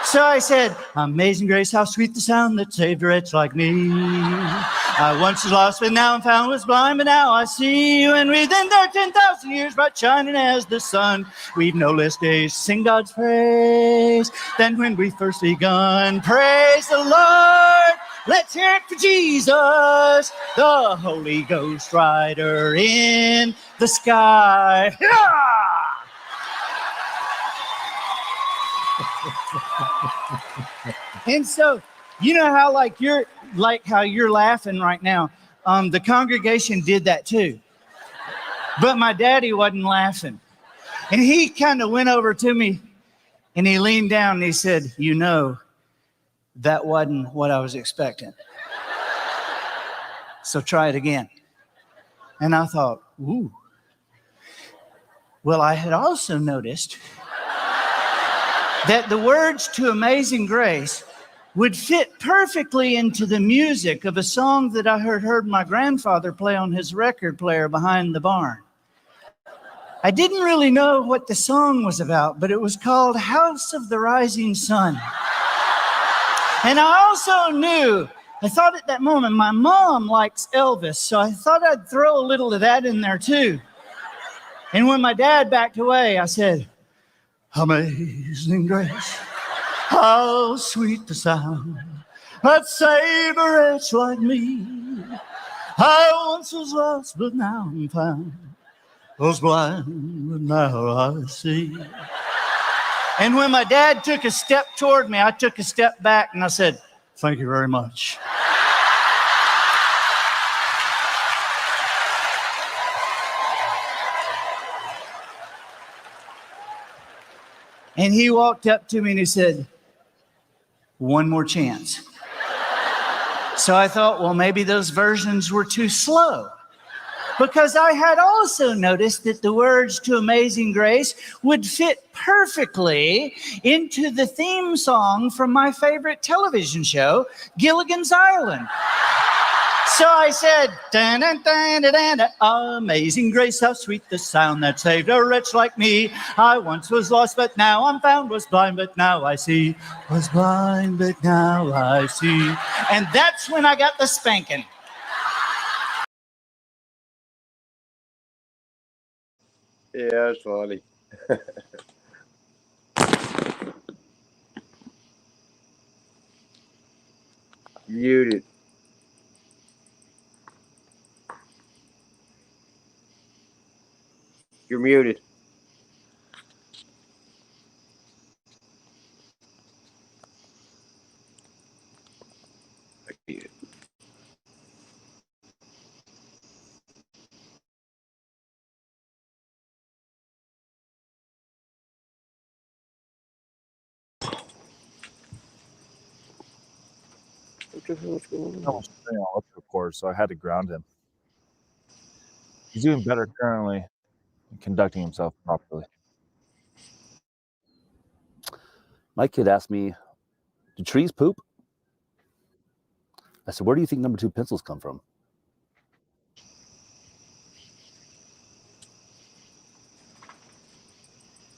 So I said, Amazing Grace, how sweet the sound that saved a wretch like me. I once was lost, but now I'm found, was blind, but now I see. And within there 10,000 years, bright shining as the sun, we've no less days to sing God's praise than when we first begun. Praise the Lord. Let's hear it for Jesus, the Holy Ghost Rider in the sky. And so, you know how how you're laughing right now. The congregation did that too, but my daddy wasn't laughing, and he kind of went over to me, and he leaned down and he said, "You know, that wasn't what I was expecting. So try it again." And I thought, ooh. Well, I had also noticed that the words to Amazing Grace would fit perfectly into the music of a song that I heard my grandfather play on his record player behind the barn. I didn't really know what the song was about, but it was called House of the Rising Sun. And I also knew, I thought at that moment, my mom likes Elvis, so I thought I'd throw a little of that in there too. And when my dad backed away, I said, Amazing Grace, how sweet the sound that saved a wretch like me. I once was lost, but now I'm found. Was blind, but now I see. And when my dad took a step toward me, I took a step back and I said, thank you very much. And he walked up to me and he said, one more chance. So I thought, well, maybe those versions were too slow. Because I had also noticed that the words to Amazing Grace would fit perfectly into the theme song from my favorite television show, Gilligan's Island. So I said, dun, dun, dun, dun, dun, dun, Amazing Grace, how sweet the sound that saved a wretch like me. I once was lost, but now I'm found, was blind, but now I see. Was blind, but now I see. And that's when I got the spanking. Yeah, that's funny. Muted. You're muted. Muted. What the hell's going I on? was staying on electrical cord, so I had to ground him. He's doing better currently in conducting himself properly. My kid asked me, do trees poop? I said, where do you think number 2 pencils come from?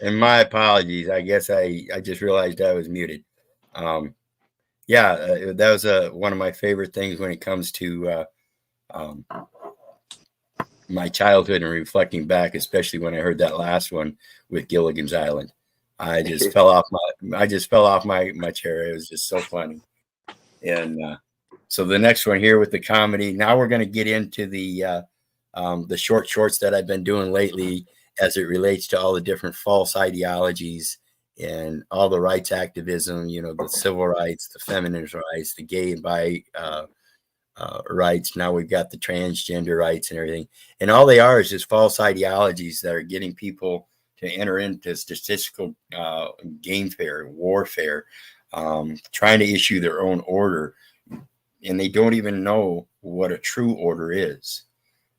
And my apologies. I guess I just realized I was muted. That was one of my favorite things when it comes to my childhood and reflecting back, especially when I heard that last one with Gilligan's Island. I just fell off my chair. It was just so funny. And so the next one here with the comedy. Now we're going to get into the shorts that I've been doing lately as it relates to all the different false ideologies and all the rights activism, you know, the civil rights, the feminist rights, the gay and bi rights. Now we've got the transgender rights and everything. And all they are is just false ideologies that are getting people to enter into statistical gamefare, warfare, trying to issue their own order. And they don't even know what a true order is.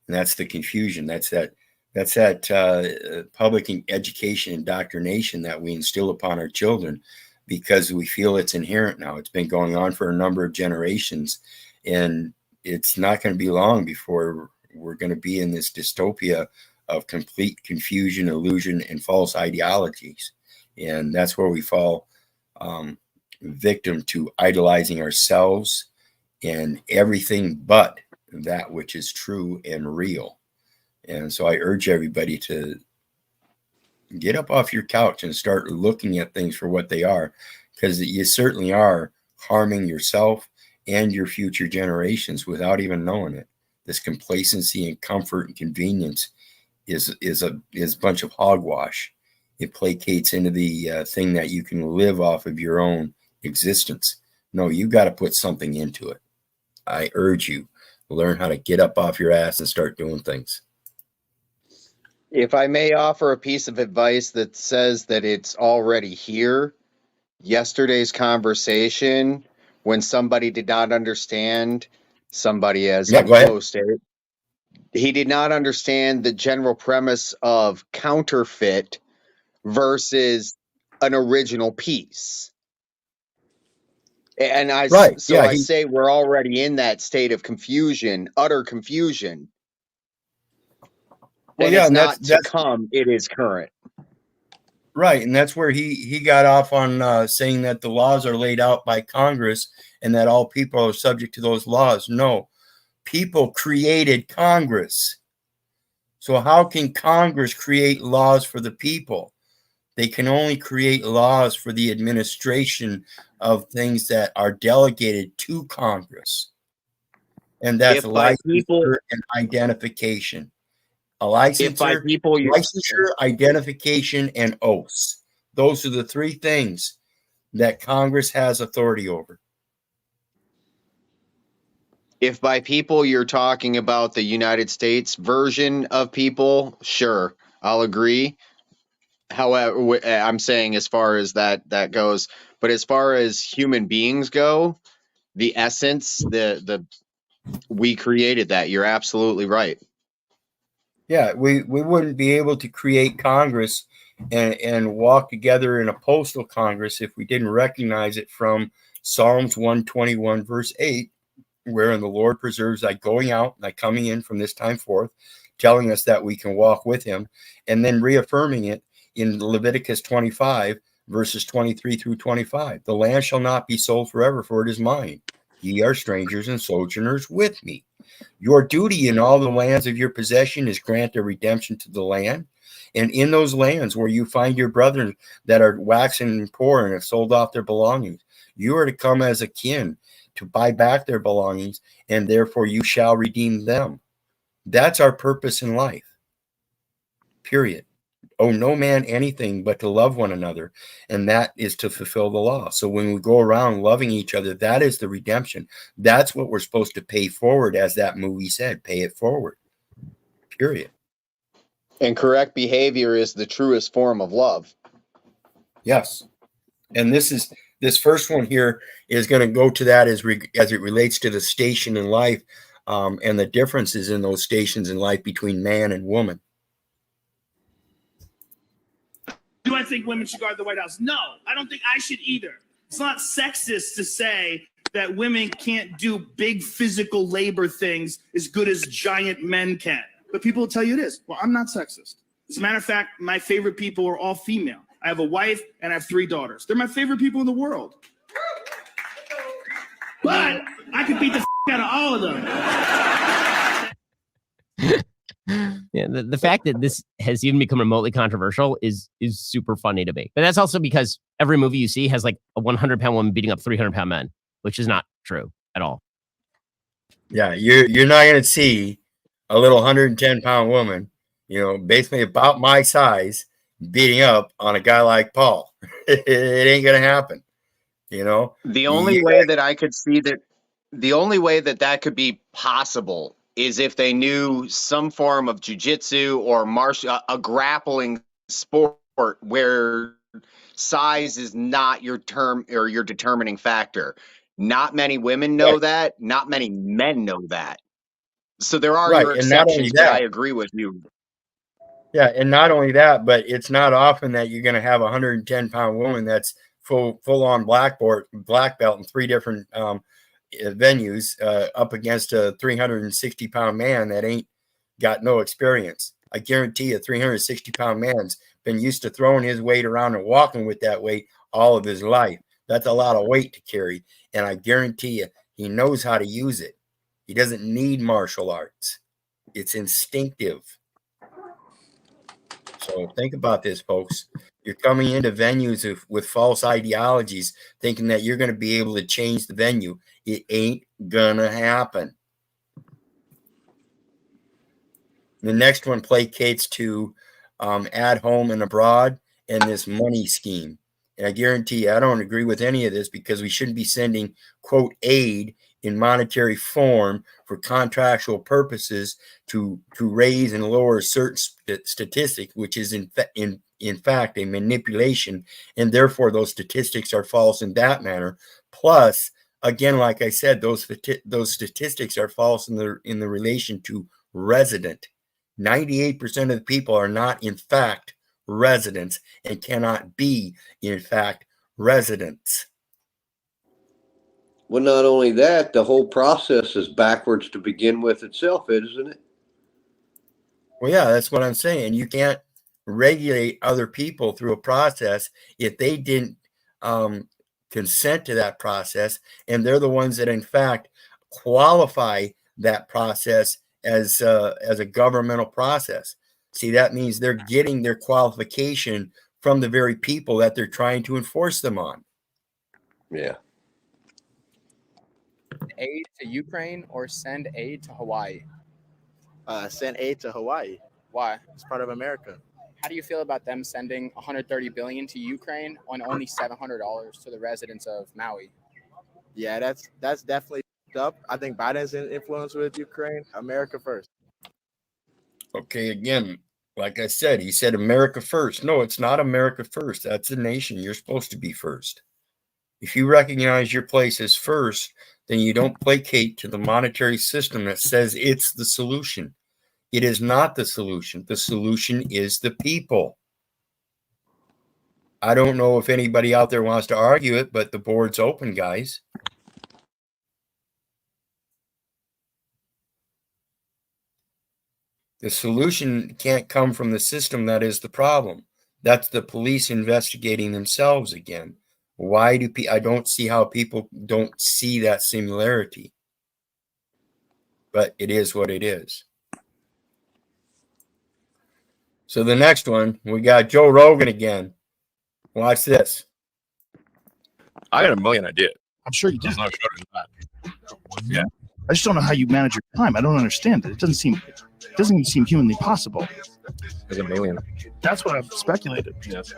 And that's the confusion. That's that public education indoctrination that we instill upon our children because we feel it's inherent now. It's been going on for a number of generations, and it's not going to be long before we're going to be in this dystopia of complete confusion, illusion, and false ideologies. And that's where we fall victim to idolizing ourselves and everything but that which is true and real. And so I urge everybody to get up off your couch and start looking at things for what they are, because you certainly are harming yourself and your future generations without even knowing it. This complacency and comfort and convenience is a bunch of hogwash. It placates into the thing that you can live off of your own existence. No, you got to put something into it. I urge you, learn how to get up off your ass and start doing things. If I may offer a piece of advice that says that it's already here, yesterday's conversation, when somebody did not understand, somebody as posted, he did not understand the general premise of counterfeit versus an original piece. And I say we're already in that state of confusion, utter confusion. Well, and it's not to come, it is current. Right, and that's where he got off on saying that the laws are laid out by Congress and that all people are subject to those laws. No, people created Congress. So how can Congress create laws for the people? They can only create laws for the administration of things that are delegated to Congress. And that's licensure and identification. A licensure, identification, and oaths. Those are the three things that Congress has authority over. If by people you're talking about the United States version of people, sure, I'll agree. However, I'm saying as far as that goes, but as far as human beings go, the essence, we created that. You're absolutely right. Yeah, we wouldn't be able to create Congress and walk together in a postal Congress if we didn't recognize it from Psalms 121, verse 8, wherein the Lord preserves thy going out and thy coming in from this time forth, telling us that we can walk with him, and then reaffirming it in Leviticus 25, verses 23 through 25. The land shall not be sold forever, for it is mine. Ye are strangers and sojourners with me. Your duty in all the lands of your possession is grant a redemption to the land. And in those lands where you find your brethren that are waxing poor and have sold off their belongings, you are to come as a kin to buy back their belongings, and therefore you shall redeem them. That's our purpose in life. Period. Owe no man anything but to love one another, and that is to fulfill the law. So when we go around loving each other, that is the redemption. That's what we're supposed to pay forward, as that movie said, pay it forward. Period. And correct behavior is the truest form of love. Yes. And this first one here is going to go to that as it relates to the station in life, and the differences in those stations in life between man and woman. Do I think women should guard the White House? No, I don't think I should either. It's not sexist to say that women can't do big physical labor things as good as giant men can. But people will tell you it is. Well, I'm not sexist. As a matter of fact, my favorite people are all female. I have a wife and I have 3 daughters. They're my favorite people in the world. But I could beat the out of all of them. Yeah, the fact that this has even become remotely controversial is super funny to me. But that's also because every movie you see has like a 100-pound woman beating up 300-pound men, which is not true at all. Yeah, you're not going to see a little 110-pound woman, basically about my size, beating up on a guy like Paul. It ain't going to happen. The only way that I could see that, the only way that could be possible is if they knew some form of jujitsu or a grappling sport where size is not your term or your determining factor. Not many women know that. Not many men know that. So there are your exceptions, but I agree with you. Yeah, and not only that, but it's not often that you're going to have a 110-pound woman that's full on black belt in 3 different venues up against a 360-pound man that ain't got no experience. I guarantee a 360-pound man's been used to throwing his weight around and walking with that weight all of his life. That's a lot of weight to carry, and I guarantee you he knows how to use it. He doesn't need martial arts. It's instinctive. So think about this, folks. You're coming into venues with false ideologies, thinking that you're going to be able to change the venue. It ain't going to happen. The next one placates to at home and abroad and this money scheme. And I guarantee you, I don't agree with any of this because we shouldn't be sending, quote, aid in monetary form for contractual purposes to raise and lower a certain statistic, which is in fact a manipulation, and therefore those statistics are false in that manner. Plus, again, like I said, those statistics are false in the relation to resident. 98% of the people are not in fact residents and cannot be in fact residents. Well, not only that, the whole process is backwards to begin with itself, isn't it? Well, yeah, that's what I'm saying. You can't regulate other people through a process if they didn't consent to that process, and they're the ones that, in fact, qualify that process as a governmental process. See, that means they're getting their qualification from the very people that they're trying to enforce them on. Yeah. Aid to Ukraine or send aid to Hawaii? Send aid to Hawaii. Why? It's part of America. How do you feel about them sending $130 billion to Ukraine on only $700 to the residents of Maui? Yeah, that's definitely up. I think Biden's influence with Ukraine. America first. Okay, again, like I said, he said America first. No, it's not America first. That's a nation. You're supposed to be first. If you recognize your place as first, then you don't placate to the monetary system that says it's the solution. It is not the solution. The solution is the people. I don't know if anybody out there wants to argue it, but the board's open, guys. The solution can't come from the system that is the problem. That's the police investigating themselves again. Why do I don't see how people don't see that similarity. But it is what it is. So the next one, we got Joe Rogan again. Watch this. I got a million ideas. I'm sure you do. There's no shortage of that. Yeah. I just don't know how you manage your time. I don't understand it. It doesn't even seem humanly possible. There's a million. That's what I've speculated. Yes.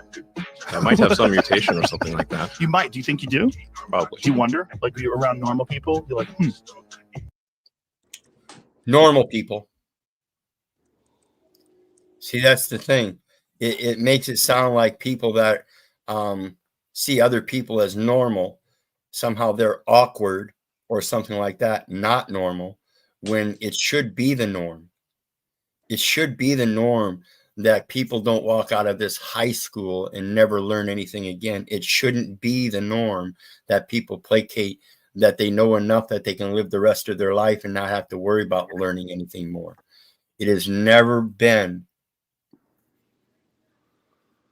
I might have some mutation or something like that. You might. Do you think you do? Probably. Do you wonder? Like you're around normal people, you're like, Normal people. See, that's the thing. It makes it sound like people that see other people as normal, somehow they're awkward or something like that, not normal, when it should be the norm. It should be the norm that people don't walk out of this high school and never learn anything again. It shouldn't be the norm that people placate, that they know enough that they can live the rest of their life and not have to worry about learning anything more. It has never been,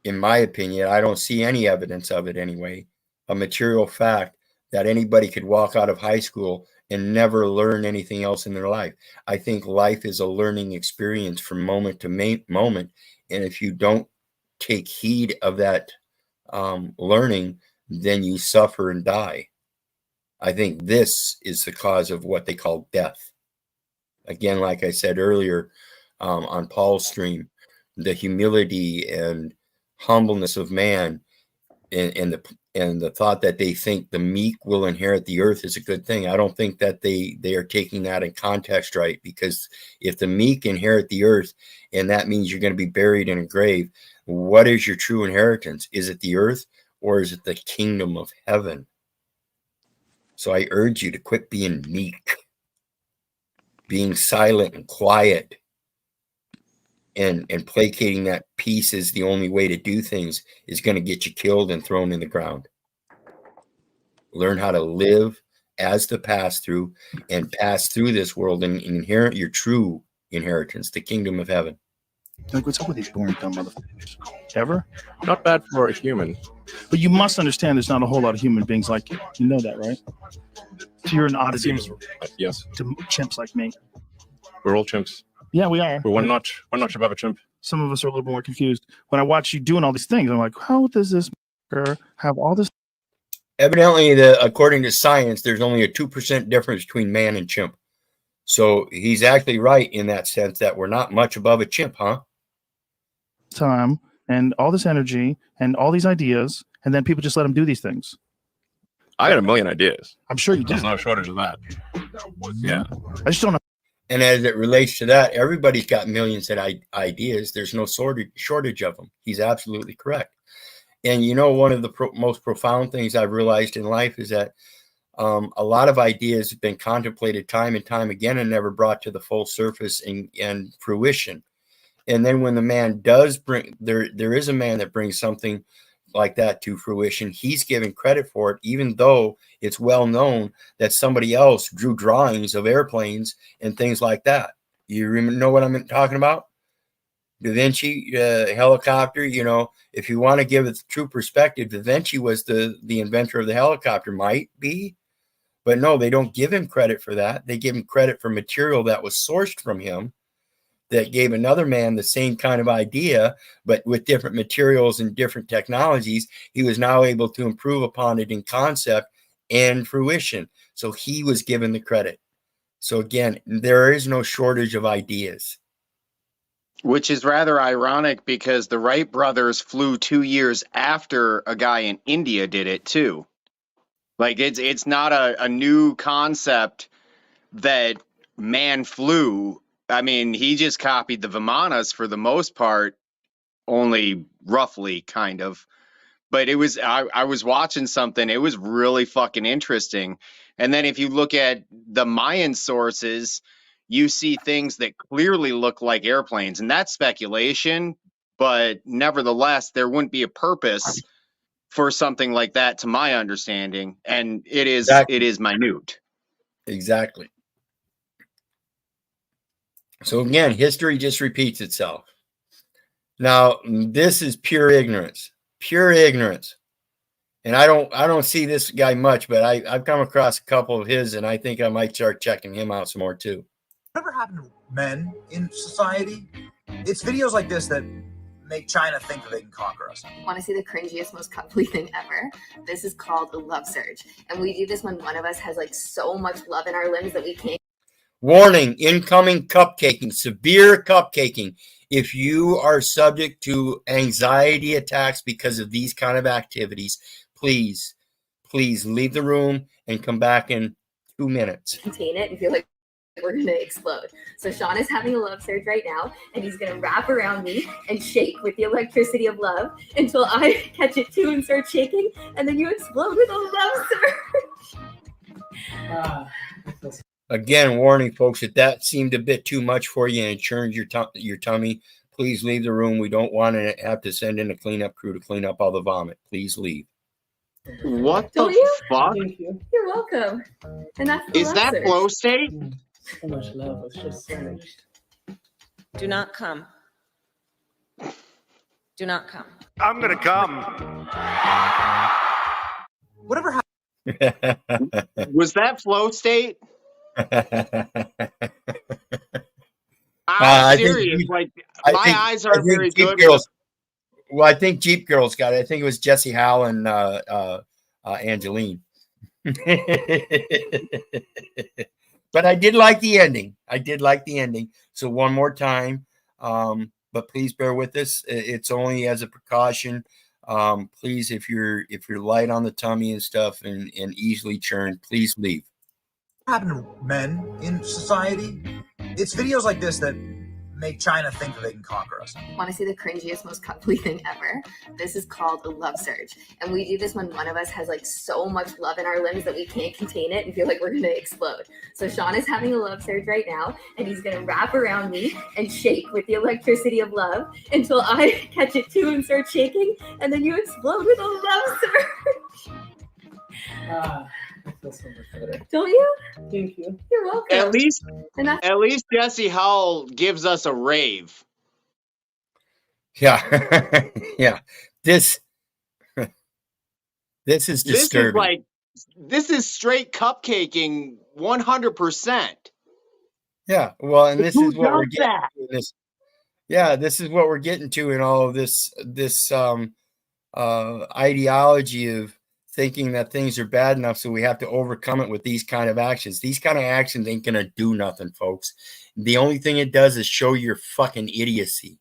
in my opinion, I don't see any evidence of it anyway, a material fact that anybody could walk out of high school and never learn anything else in their life. I think life is a learning experience from moment to moment. And if you don't take heed of that learning, then you suffer and die. I think this is the cause of what they call death. Again, like I said earlier on Paul's stream, the humility and humbleness of man, and the thought that they think the meek will inherit the earth is a good thing. I don't think that they are taking that in context right, because if the meek inherit the earth, and that means you're going to be buried in a grave, what is your true inheritance? Is it the earth, or is it the kingdom of heaven? So I urge you to quit being meek, being silent and quiet, and placating that peace is the only way to do things is going to get you killed and thrown in the ground. Learn how to live as the pass through, and pass through this world and inherit your true inheritance, the kingdom of heaven. Like, what's up with these boring dumb motherfuckers? Ever? Not bad for a human. But you must understand there's not a whole lot of human beings like you. You know that, right? So you're an It oddity seems, yes, to chimps like me. we're all chimps. Yeah, we are. We're one notch above a chimp. Some of us are a little bit more confused. When I watch you doing all these things, I'm like, how does this have all this? Evidently, according to science, there's only a 2% difference between man and chimp. So he's actually right in that sense that we're not much above a chimp, huh? Time and all this energy and all these ideas, and then people just let them do these things. I got a million ideas. I'm sure you do. There's no shortage of that. Yeah. I just don't know. And as it relates to that, everybody's got millions of ideas. There's no shortage of them. He's absolutely correct. And you know, one of the most profound things I've realized in life is that a lot of ideas have been contemplated time and time again and never brought to the full surface and fruition. And then when the man does bring, there is a man that brings something like that to fruition, he's given credit for it, even though it's well known that somebody else drew drawings of airplanes and things like that. You know what I'm talking about? Da Vinci helicopter. You know, if you want to give it the true perspective, Da Vinci was the inventor of the helicopter, might be, but no, they don't give him credit for that. They give him credit for material that was sourced from him, that gave another man the same kind of idea, but with different materials and different technologies, he was now able to improve upon it in concept and fruition. So he was given the credit. So again, there is no shortage of ideas. Which is rather ironic because the Wright brothers flew 2 years after a guy in India did it too. Like it's not a new concept that man flew. I mean, he just copied the Vimanas for the most part, only roughly, kind of. But it was, I was watching something, it was really fucking interesting. And then if you look at the Mayan sources, you see things that clearly look like airplanes. And that's speculation, but nevertheless, there wouldn't be a purpose for something like that, to my understanding. And it is, Exactly. It is minute. Exactly. So again, history just repeats itself. Now, this is pure ignorance. Pure ignorance. And I don't see this guy much, but I've come across a couple of his, and I think I might start checking him out some more too. Whatever happened to men in society? It's videos like this that make China think that they can conquer us. Want to see the cringiest, most cuddly thing ever? This is called a love surge. And we do this when one of us has like so much love in our limbs that we can't. Warning, incoming cupcaking, severe cupcaking. If you are subject to anxiety attacks because of these kind of activities, please leave the room and come back in 2 minutes. Contain it and feel like we're going to explode. So Sean is having a love surge right now, and he's going to wrap around me and shake with the electricity of love until I catch it too and start shaking, and then you explode with a love surge. Again, warning, folks, if that seemed a bit too much for you and it churns your tummy, please leave the room. We don't want to have to send in a cleanup crew to clean up all the vomit. Please leave. What Don't the you? fuck? You're welcome. And that's the Is love that surge. flow state? So much love was just surged. Do not come. Do not come. I'm gonna come. Whatever happened? Was that flow state? I'm think serious. Jeep- Like I my think- eyes I aren't think very Jeep good. Girls, well, I think Jeep Girls got it. I think it was Jesse Howell and Angeline. But I did like the ending. So one more time, but please bear with us. It's only as a precaution. Please, if you're light on the tummy and stuff and easily churned, please leave. What happened to men in society? It's videos like this that make China think that they can conquer us. Want to see the cringiest, most coupley thing ever? This is called a love surge. And we do this when one of us has like so much love in our limbs that we can't contain it and feel like we're going to explode. So Sean is having a love surge right now, and he's going to wrap around me and shake with the electricity of love until I catch it too and start shaking, and then you explode with a love surge. I feel so much better. Don't you? Thank you. You're welcome. At least And that's Jesse Howell gives us a rave. Yeah. Yeah. This is disturbing. This is straight cupcaking 100%. Yeah. Well, and this Who is what we're does getting that? to in this. Yeah, this is what we're getting to in all of this ideology of thinking that things are bad enough, so we have to overcome it with these kind of actions. These kind of actions ain't gonna do nothing, folks. The only thing it does is show your fucking idiocy.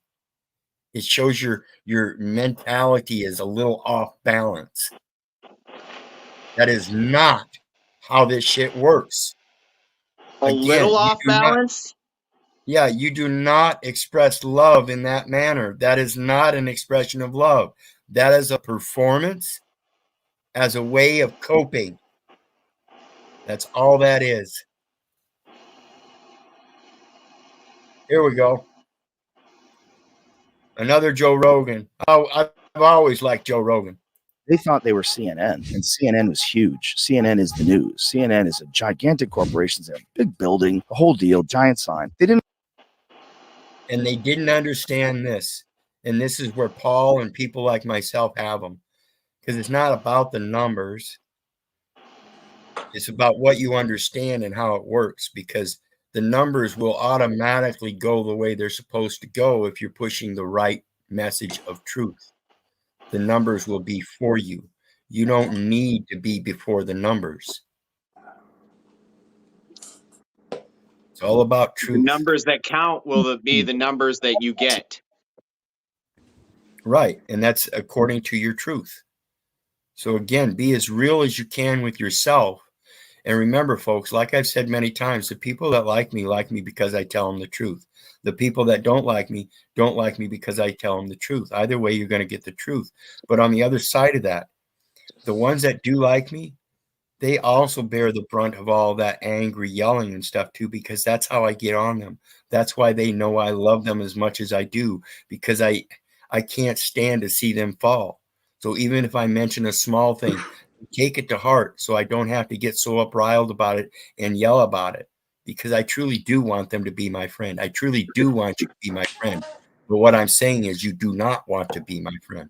It shows your mentality is a little off balance. That is not how this shit works. A little off balance? Yeah, you do not express love in that manner. That is not an expression of love. That is a performance as a way of coping. That's all that is. Here we go. Another Joe Rogan. Oh, I've always liked Joe Rogan. They thought they were CNN, and CNN was huge. CNN is the news. CNN is a gigantic corporation. They have a big building, the whole deal, giant sign. They didn't understand this. And this is where Paul and people like myself have them. Because it's not about the numbers. It's about what you understand and how it works. Because the numbers will automatically go the way they're supposed to go if you're pushing the right message of truth. The numbers will be for you. You don't need to be before the numbers. It's all about truth. The numbers that count will be the numbers that you get. Right. And that's according to your truth. So again, be as real as you can with yourself. And remember, folks, like I've said many times, the people that like me because I tell them the truth. The people that don't like me because I tell them the truth. Either way, you're going to get the truth. But on the other side of that, the ones that do like me, they also bear the brunt of all that angry yelling and stuff too, because that's how I get on them. That's why they know I love them as much as I do, because I can't stand to see them fall. So even if I mention a small thing, take it to heart so I don't have to get so upriled about it and yell about it, because I truly do want them to be my friend. I truly do want you to be my friend. But what I'm saying is you do not want to be my friend.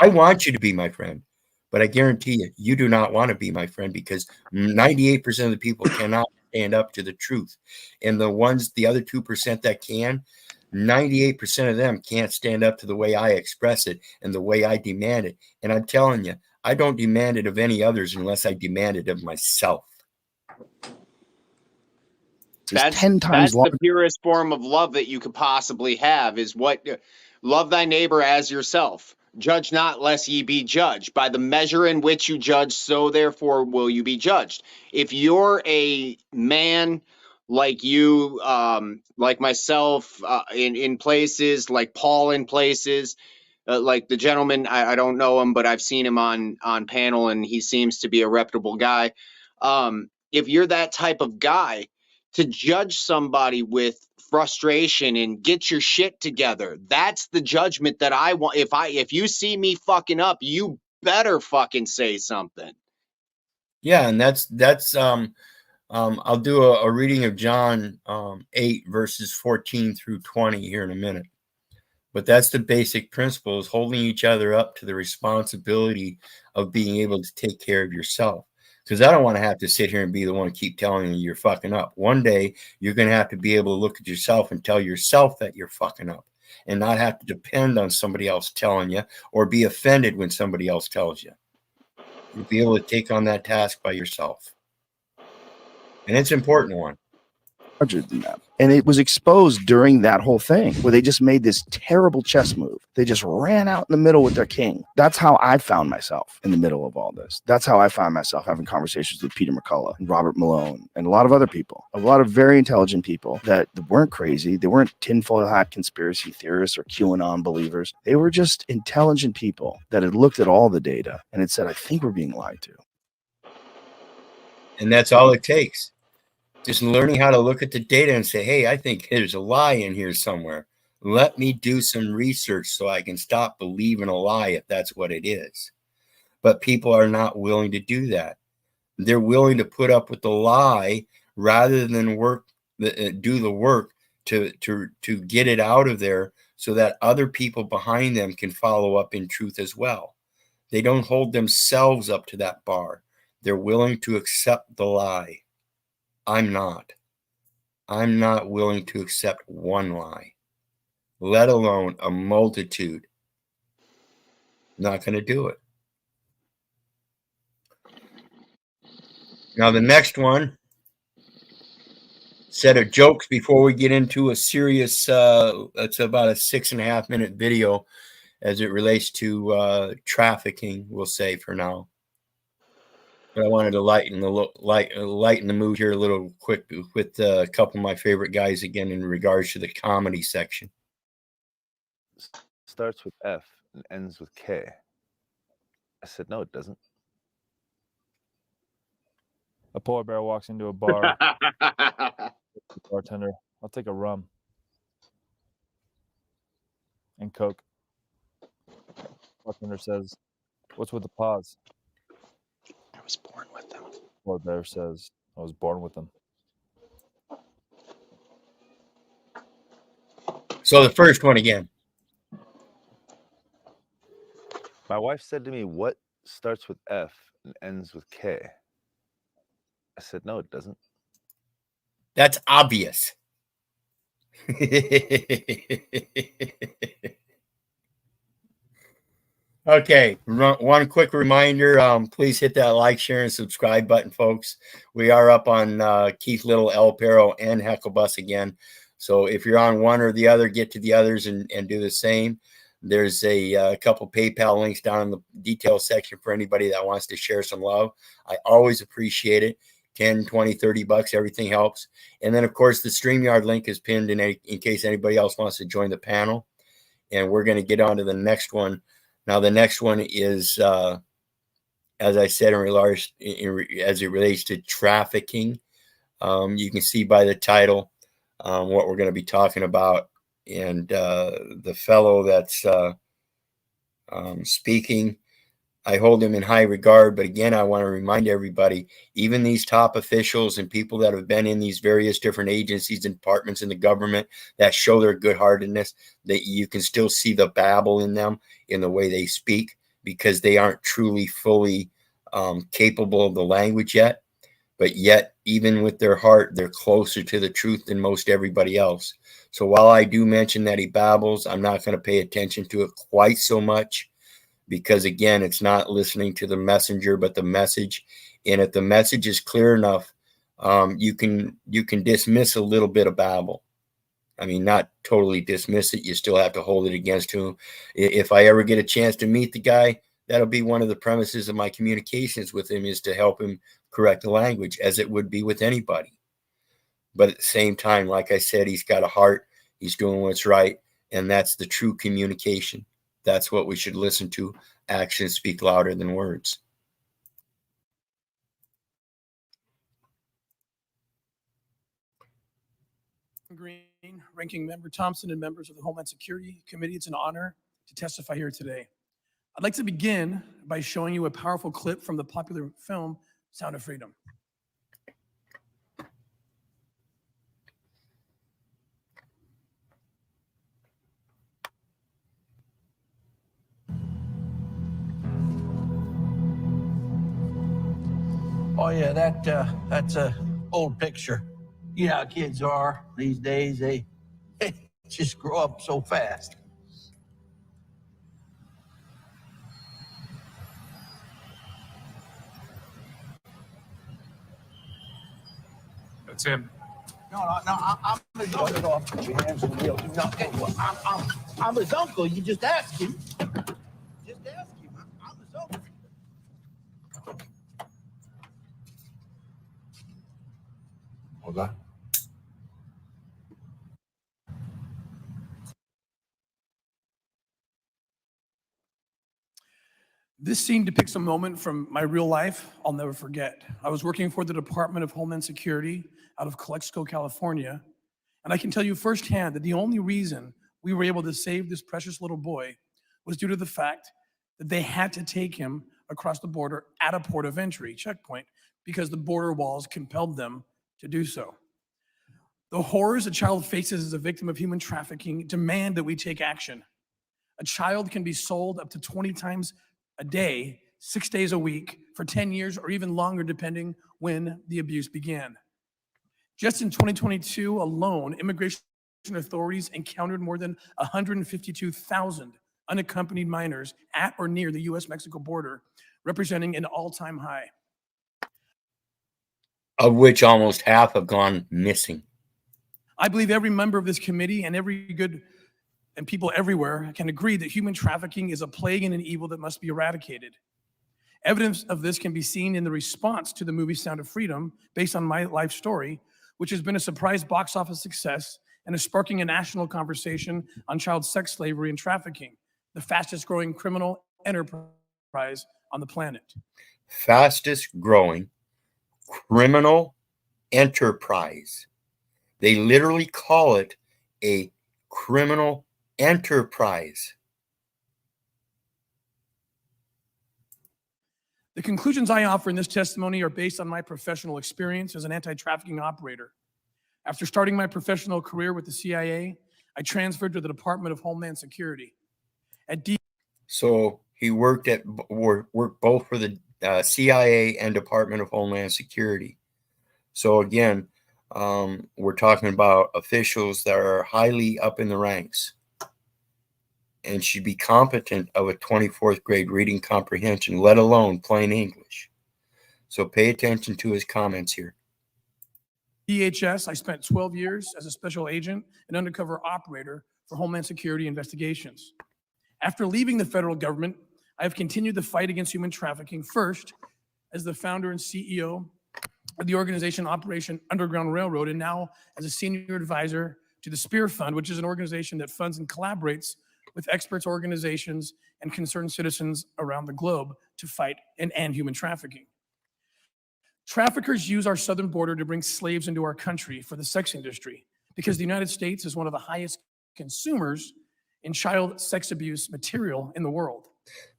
I want you to be my friend, but I guarantee you, you do not want to be my friend, because 98% of the people cannot stand up to the truth. And the other 2% that can, 98% of them can't stand up to the way I express it and the way I demand it. And I'm telling you, I don't demand it of any others unless I demand it of myself. That's 10 times the purest form of love that you could possibly have, is what love thy neighbor as yourself. Judge not, lest ye be judged. By the measure in which you judge, so therefore will you be judged. If you're a man like you, like myself, in places, like Paul in places, like the gentleman, I don't know him, but I've seen him on panel, and he seems to be a reputable guy. If you're that type of guy, to judge somebody with frustration and get your shit together, that's the judgment that I want. If you see me fucking up, you better fucking say something. Yeah, and that's I'll do a reading of John 8 verses 14 through 20 here in a minute. But that's the basic principle, is holding each other up to the responsibility of being able to take care of yourself. because I don't want to have to sit here and be the one to keep telling you you're fucking up. One day you're going to have to be able to look at yourself and tell yourself that you're fucking up, and not have to depend on somebody else telling you or be offended when somebody else tells you. You'll be able to take on that task by yourself. And it's an important one. Larger than them. And it was exposed during that whole thing where they just made this terrible chess move. They just ran out in the middle with their king. That's how I found myself in the middle of all this. That's how I found myself having conversations with Peter McCullough and Robert Malone and a lot of other people, a lot of very intelligent people that weren't crazy. They weren't tinfoil hat conspiracy theorists or QAnon believers. They were just intelligent people that had looked at all the data and had said, I think we're being lied to. And that's all it takes. Just learning how to look at the data and say, hey, I think there's a lie in here somewhere. Let me do some research so I can stop believing a lie if that's what it is. But people are not willing to do that. They're willing to put up with the lie rather than do the work to get it out of there so that other people behind them can follow up in truth as well. They don't hold themselves up to that bar. They're willing to accept the lie. I'm not. I'm not willing to accept one lie, let alone a multitude. Not going to do it. Now, the next one, set of jokes before we get into a serious, it's about a 6.5 minute video as it relates to trafficking, we'll say for now. But I wanted to lighten the mood here a little quick with a couple of my favorite guys again in regards to the comedy section. Starts with F and ends with K. I said, no, it doesn't. A polar bear walks into a bar. Bartender, I'll take a rum and Coke. Bartender says, what's with the pause? I was born with them. Polar bear says, I was born with them. So the first one again. My wife said to me, what starts with F and ends with K? I said, no, it doesn't. That's obvious. Okay, one quick reminder, please hit that like, share, and subscribe button, folks. We are up on Keith Little, El Perro, and Hecklebus again. So if you're on one or the other, get to the others and do the same. There's a couple PayPal links down in the details section for anybody that wants to share some love. I always appreciate it. 10, 20, 30 bucks, everything helps. And then, of course, the StreamYard link is pinned in case anybody else wants to join the panel. And we're going to get on to the next one. Now, the next one is, as I said, as it relates to trafficking. You can see by the title what we're going to be talking about. And the fellow that's speaking, I hold him in high regard. But again, I want to remind everybody, even these top officials and people that have been in these various different agencies and departments in the government that show their good-heartedness, that you can still see the babble in them in the way they speak, because they aren't truly fully capable of the language yet. But yet, even with their heart, they're closer to the truth than most everybody else. So while I do mention that he babbles, I'm not going to pay attention to it quite so much, because again, it's not listening to the messenger, but the message. And if the message is clear enough, you can dismiss a little bit of babble. I mean, not totally dismiss it. You still have to hold it against him. If I ever get a chance to meet the guy, that'll be one of the premises of my communications with him, is to help him correct the language, as it would be with anybody. But at the same time, like I said, he's got a heart. He's doing what's right. And that's the true communication. That's what we should listen to. Actions speak louder than words. Green, Ranking Member Thompson, and members of the Homeland Security Committee, it's an honor to testify here today. I'd like to begin by showing you a powerful clip from the popular film Sound of Freedom. Oh yeah, that's a old picture. You know how kids are these days. They just grow up so fast. That's him. No, I'm his uncle. Get off, put your hands on the wheel. No, I'm his uncle. You just ask him. Just ask him. I'm his uncle. Hold on. This scene depicts a moment from my real life I'll never forget. I was working for the Department of Homeland Security out of Calexico, California, and I can tell you firsthand that the only reason we were able to save this precious little boy was due to the fact that they had to take him across the border at a port of entry checkpoint because the border walls compelled them to do so. The horrors a child faces as a victim of human trafficking demand that we take action. A child can be sold up to 20 times a day, 6 days a week, for 10 years or even longer, depending when the abuse began. Just in 2022 alone, immigration authorities encountered more than 152,000 unaccompanied minors at or near the US-Mexico border, representing an all-time high. Of which almost half have gone missing. I believe every member of this committee and people everywhere can agree that human trafficking is a plague and an evil that must be eradicated. Evidence of this can be seen in the response to the movie Sound of Freedom, based on my life story, which has been a surprise box office success and is sparking a national conversation on child sex slavery and trafficking, the fastest growing criminal enterprise on the planet. Fastest growing criminal enterprise. They literally call it a criminal enterprise. The conclusions I offer in this testimony are based on my professional experience as an anti-trafficking operator. After starting my professional career with the CIA, I transferred to the Department of Homeland Security. So he worked both for the CIA and Department of Homeland Security. So again, we're talking about officials that are highly up in the ranks and should be competent of a 24th grade reading comprehension, let alone plain English. So pay attention to his comments here. DHS, I spent 12 years as a special agent and undercover operator for Homeland Security investigations. After leaving the federal government, I have continued the fight against human trafficking, first as the founder and CEO of the organization Operation Underground Railroad, and now as a senior advisor to the Spear Fund, which is an organization that funds and collaborates with experts, organizations, and concerned citizens around the globe to fight and end human trafficking. Traffickers use our southern border to bring slaves into our country for the sex industry because the United States is one of the highest consumers in child sex abuse material in the world.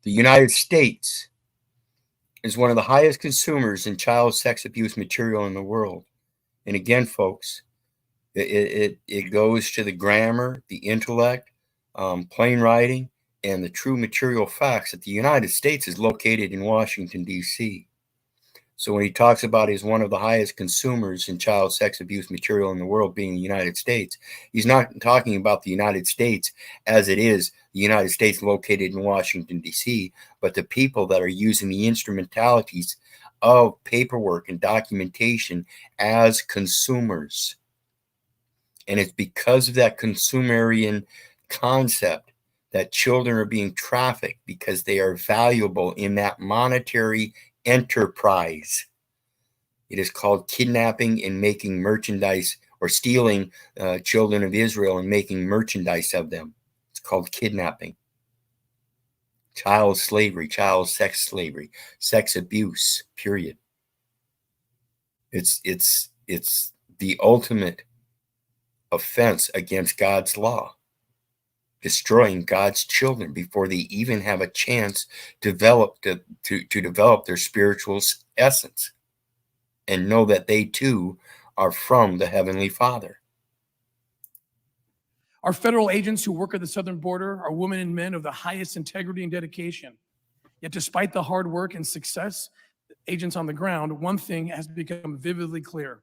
The United States is one of the highest consumers in child sex abuse material in the world. And again, folks, it goes to the grammar, the intellect, plain writing, and the true material facts that the United States is located in Washington, D.C. So when he talks about he's one of the highest consumers in child sex abuse material in the world being the United States, he's not talking about the United States as it is the United States located in Washington, D.C., but the people that are using the instrumentalities of paperwork and documentation as consumers. And it's because of that consumerian concept that children are being trafficked because they are valuable in that monetary enterprise. It is called kidnapping and making merchandise, or stealing children of Israel and making merchandise of them. It's called kidnapping. Child slavery, child sex slavery, sex abuse, period. It's the ultimate offense against God's law. Destroying God's children before they even have a chance to develop their spiritual essence and know that they too are from the Heavenly Father. Our federal agents who work at the southern border are women and men of the highest integrity and dedication. Yet despite the hard work and success agents on the ground, one thing has become vividly clear.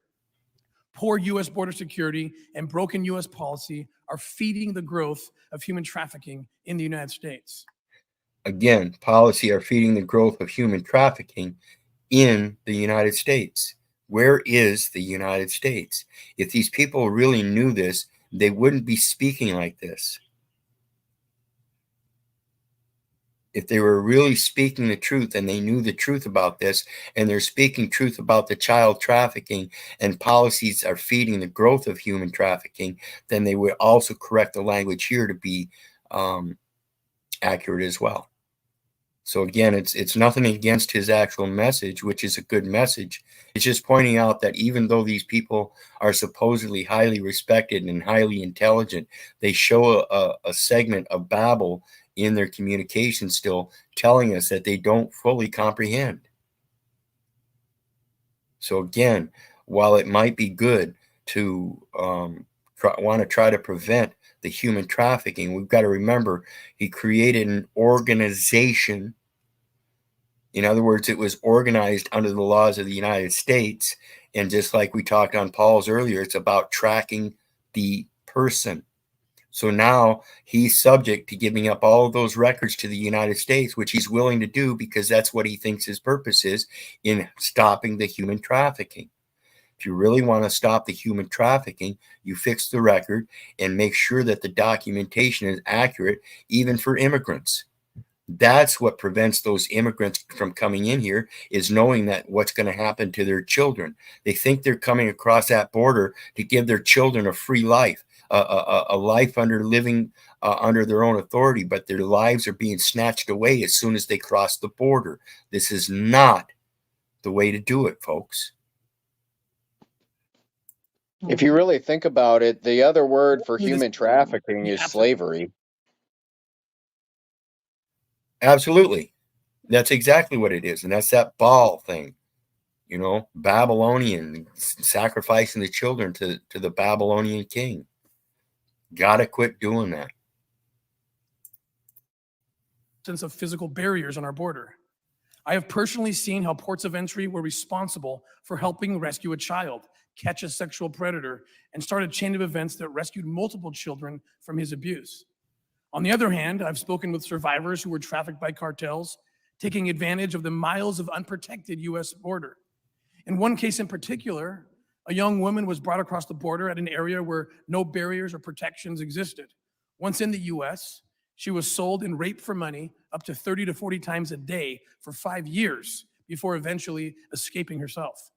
Poor U.S. border security and broken U.S. policy are feeding the growth of human trafficking in the United States. Again, policy are feeding the growth of human trafficking in the United States. Where is the United States? If these people really knew this, they wouldn't be speaking like this. If they were really speaking the truth and they knew the truth about this, and they're speaking truth about the child trafficking, and policies are feeding the growth of human trafficking, then they would also correct the language here to be accurate as well. So again, it's nothing against his actual message, which is a good message. It's just pointing out that even though these people are supposedly highly respected and highly intelligent, they show a segment of babble in their communication still, telling us that they don't fully comprehend. So again, while it might be good to want to try to prevent the human trafficking, we've got to remember he created an organization. In other words, it was organized under the laws of the United States. And just like we talked on Paul's earlier, it's about tracking the person. So now he's subject to giving up all of those records to the United States, which he's willing to do because that's what he thinks his purpose is in stopping the human trafficking. If you really want to stop the human trafficking, you fix the record and make sure that the documentation is accurate, even for immigrants. That's what prevents those immigrants from coming in here, is knowing that what's going to happen to their children. They think they're coming across that border to give their children a free life, a life under living under their own authority, but their lives are being snatched away as soon as they cross the border. This is not the way to do it, folks. If you really think about it, the other word for human trafficking is slavery. Absolutely. That's exactly what it is. And that's that ball thing, you know, Babylonian, sacrificing the children to the Babylonian king. Gotta quit doing that. Sense of physical barriers on our border. I have personally seen how ports of entry were responsible for helping rescue a child, catch a sexual predator, and start a chain of events that rescued multiple children from his abuse. On the other hand, I've spoken with survivors who were trafficked by cartels, taking advantage of the miles of unprotected U.S. border. In one case in particular, a young woman was brought across the border at an area where no barriers or protections existed. Once in the U.S., she was sold and raped for money up to 30 to 40 times a day for 5 years before eventually escaping herself.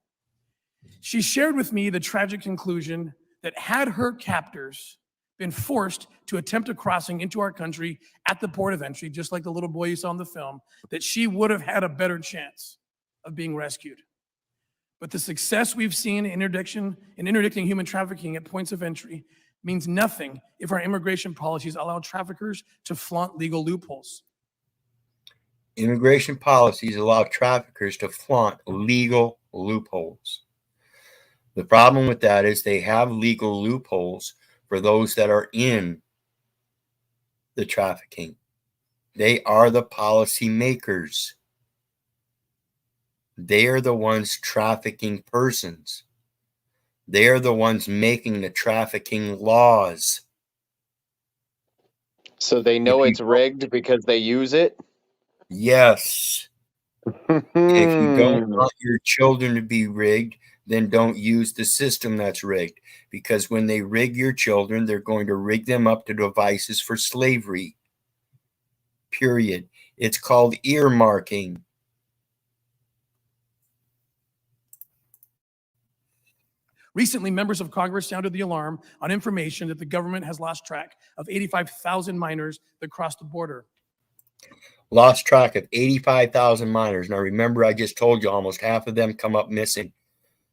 She shared with me the tragic conclusion that had her captors been forced to attempt a crossing into our country at the port of entry, just like the little boy you saw in the film, that she would have had a better chance of being rescued. But the success we've seen in interdicting human trafficking at points of entry means nothing if our immigration policies allow traffickers to flaunt legal loopholes. Immigration policies allow traffickers to flaunt legal loopholes. The problem with that is they have legal loopholes for those that are in the trafficking. They are the policy makers. They are the ones trafficking persons. They are the ones making the trafficking laws. So they know it's rigged because they use it? Yes. If you don't want your children to be rigged, then don't use the system that's rigged. Because when they rig your children, they're going to rig them up to devices for slavery. Period. It's called earmarking. Recently, members of Congress sounded the alarm on information that the government has lost track of 85,000 minors that crossed the border. Lost track of 85,000 minors. Now remember, I just told you almost half of them come up missing.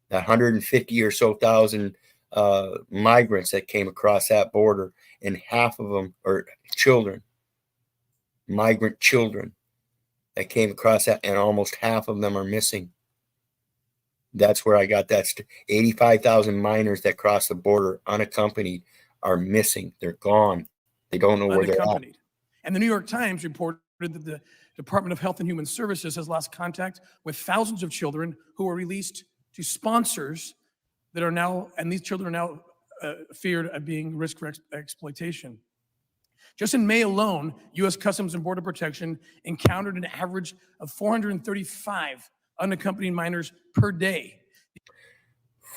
The 150 or so thousand migrants that came across that border, and half of them are children, migrant children that came across that, and almost half of them are missing. That's where I got that. 85,000 minors that cross the border unaccompanied are missing. They're gone. They don't know where they're at. And the New York Times reported that the Department of Health and Human Services has lost contact with thousands of children who were released to sponsors that are now, and these children are now feared of being risk for exploitation. Just in May alone, U.S. Customs and Border Protection encountered an average of 435 unaccompanied minors per day.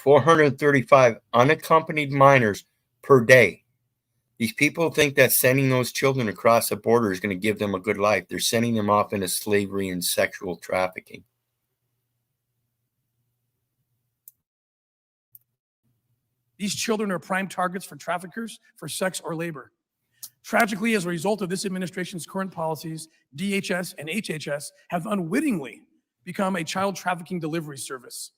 435 unaccompanied minors per day. These people think that sending those children across the border is going to give them a good life. They're sending them off into slavery and sexual trafficking. These children are prime targets for traffickers for sex or labor. Tragically, as a result of this administration's current policies, DHS and HHS have unwittingly become a child trafficking delivery service.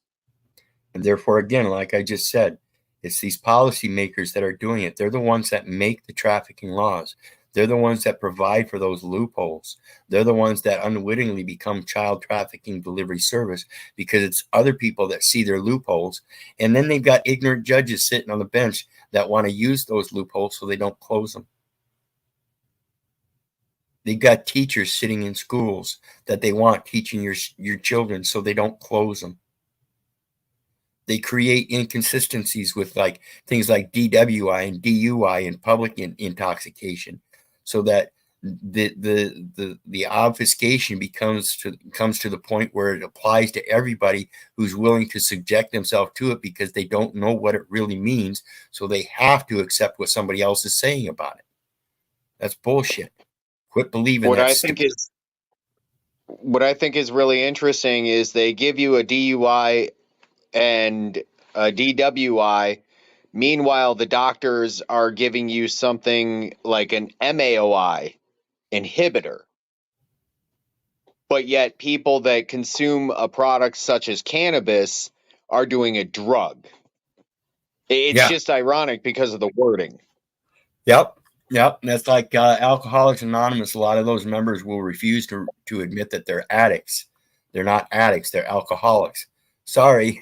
And therefore, again, like I just said, it's these policymakers that are doing it. They're the ones that make the trafficking laws. They're the ones that provide for those loopholes. They're the ones that unwittingly become child trafficking delivery service because it's other people that see their loopholes. And then they've got ignorant judges sitting on the bench that want to use those loopholes so they don't close them. They've got teachers sitting in schools that they want teaching your children so they don't close them. They create inconsistencies with like things like DWI and DUI and public intoxication, so that the obfuscation comes to the point where it applies to everybody who's willing to subject themselves to it because they don't know what it really means, so they have to accept what somebody else is saying about it. That's bullshit. Quit believing What that. I think is really interesting is they give you a DUI and a DWI. Meanwhile, the doctors are giving you something like an MAOI inhibitor. But yet people that consume a product such as cannabis are doing a drug. It's just ironic because of the wording. Yep. And that's like Alcoholics Anonymous. A lot of those members will refuse to admit that they're addicts. They're not addicts. They're alcoholics. Sorry.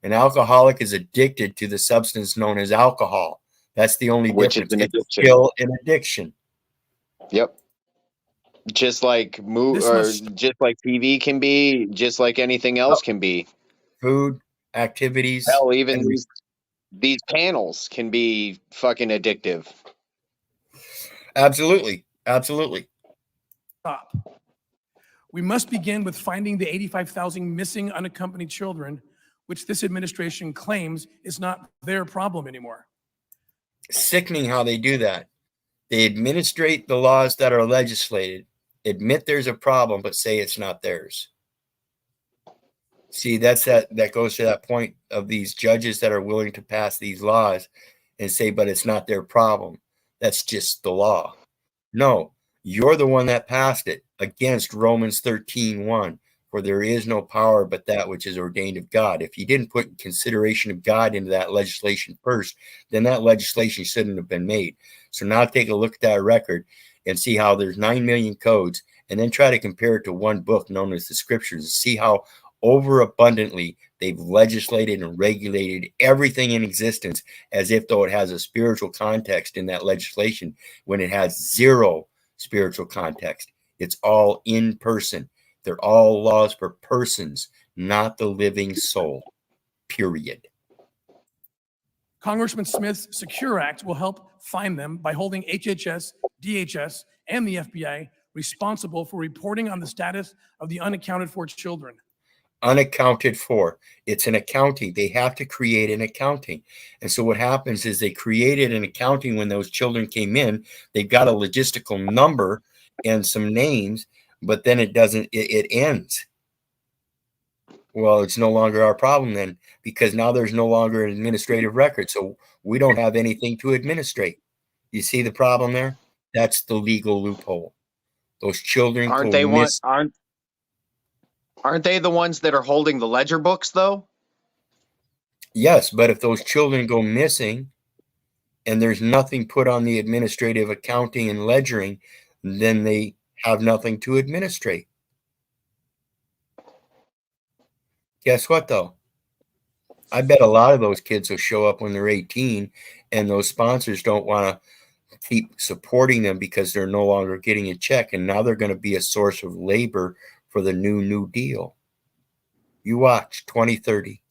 An alcoholic is addicted to the substance known as alcohol. That's the only difference. It's still an addiction. Yep. Just like just like TV can be, just like anything else can be. Food, activities. Hell, even these panels can be fucking addictive. Absolutely. Stop. We must begin with finding the 85,000 missing unaccompanied children, which this administration claims is not their problem anymore. Sickening how they do that. They administrate the laws that are legislated, admit there's a problem, but say it's not theirs. See, that goes to that point of these judges that are willing to pass these laws and say, but it's not their problem. That's just the law. No, you're the one that passed it against Romans 13:1. For there is no power but that which is ordained of God. If you didn't put consideration of God into that legislation first, then that legislation shouldn't have been made. So now take a look at that record and see how there's 9 million codes, and then try to compare it to one book known as the Scriptures and see how overabundantly they've legislated and regulated everything in existence as if though it has a spiritual context in that legislation when it has zero spiritual context. It's all in person. They're all laws for persons, not the living soul, period. Congressman Smith's Secure Act will help find them by holding HHS, DHS, and the FBI responsible for reporting on the status of the unaccounted for children. Unaccounted for. It's an accounting. They have to create an accounting. And so what happens is they created an accounting when those children came in. They've got a logistical number and some names, but then it doesn't, it ends. Well, it's no longer our problem then, because now there's no longer an administrative record. So we don't have anything to administrate. You see the problem there? That's the legal loophole. Those children Aren't they the ones that are holding the ledger books though? Yes, but if those children go missing and there's nothing put on the administrative accounting and ledgering, then they have nothing to administrate. Guess what though? I bet a lot of those kids will show up when they're 18 and those sponsors don't want to keep supporting them because they're no longer getting a check, and now they're going to be a source of labor for the New Deal. You watch 2030.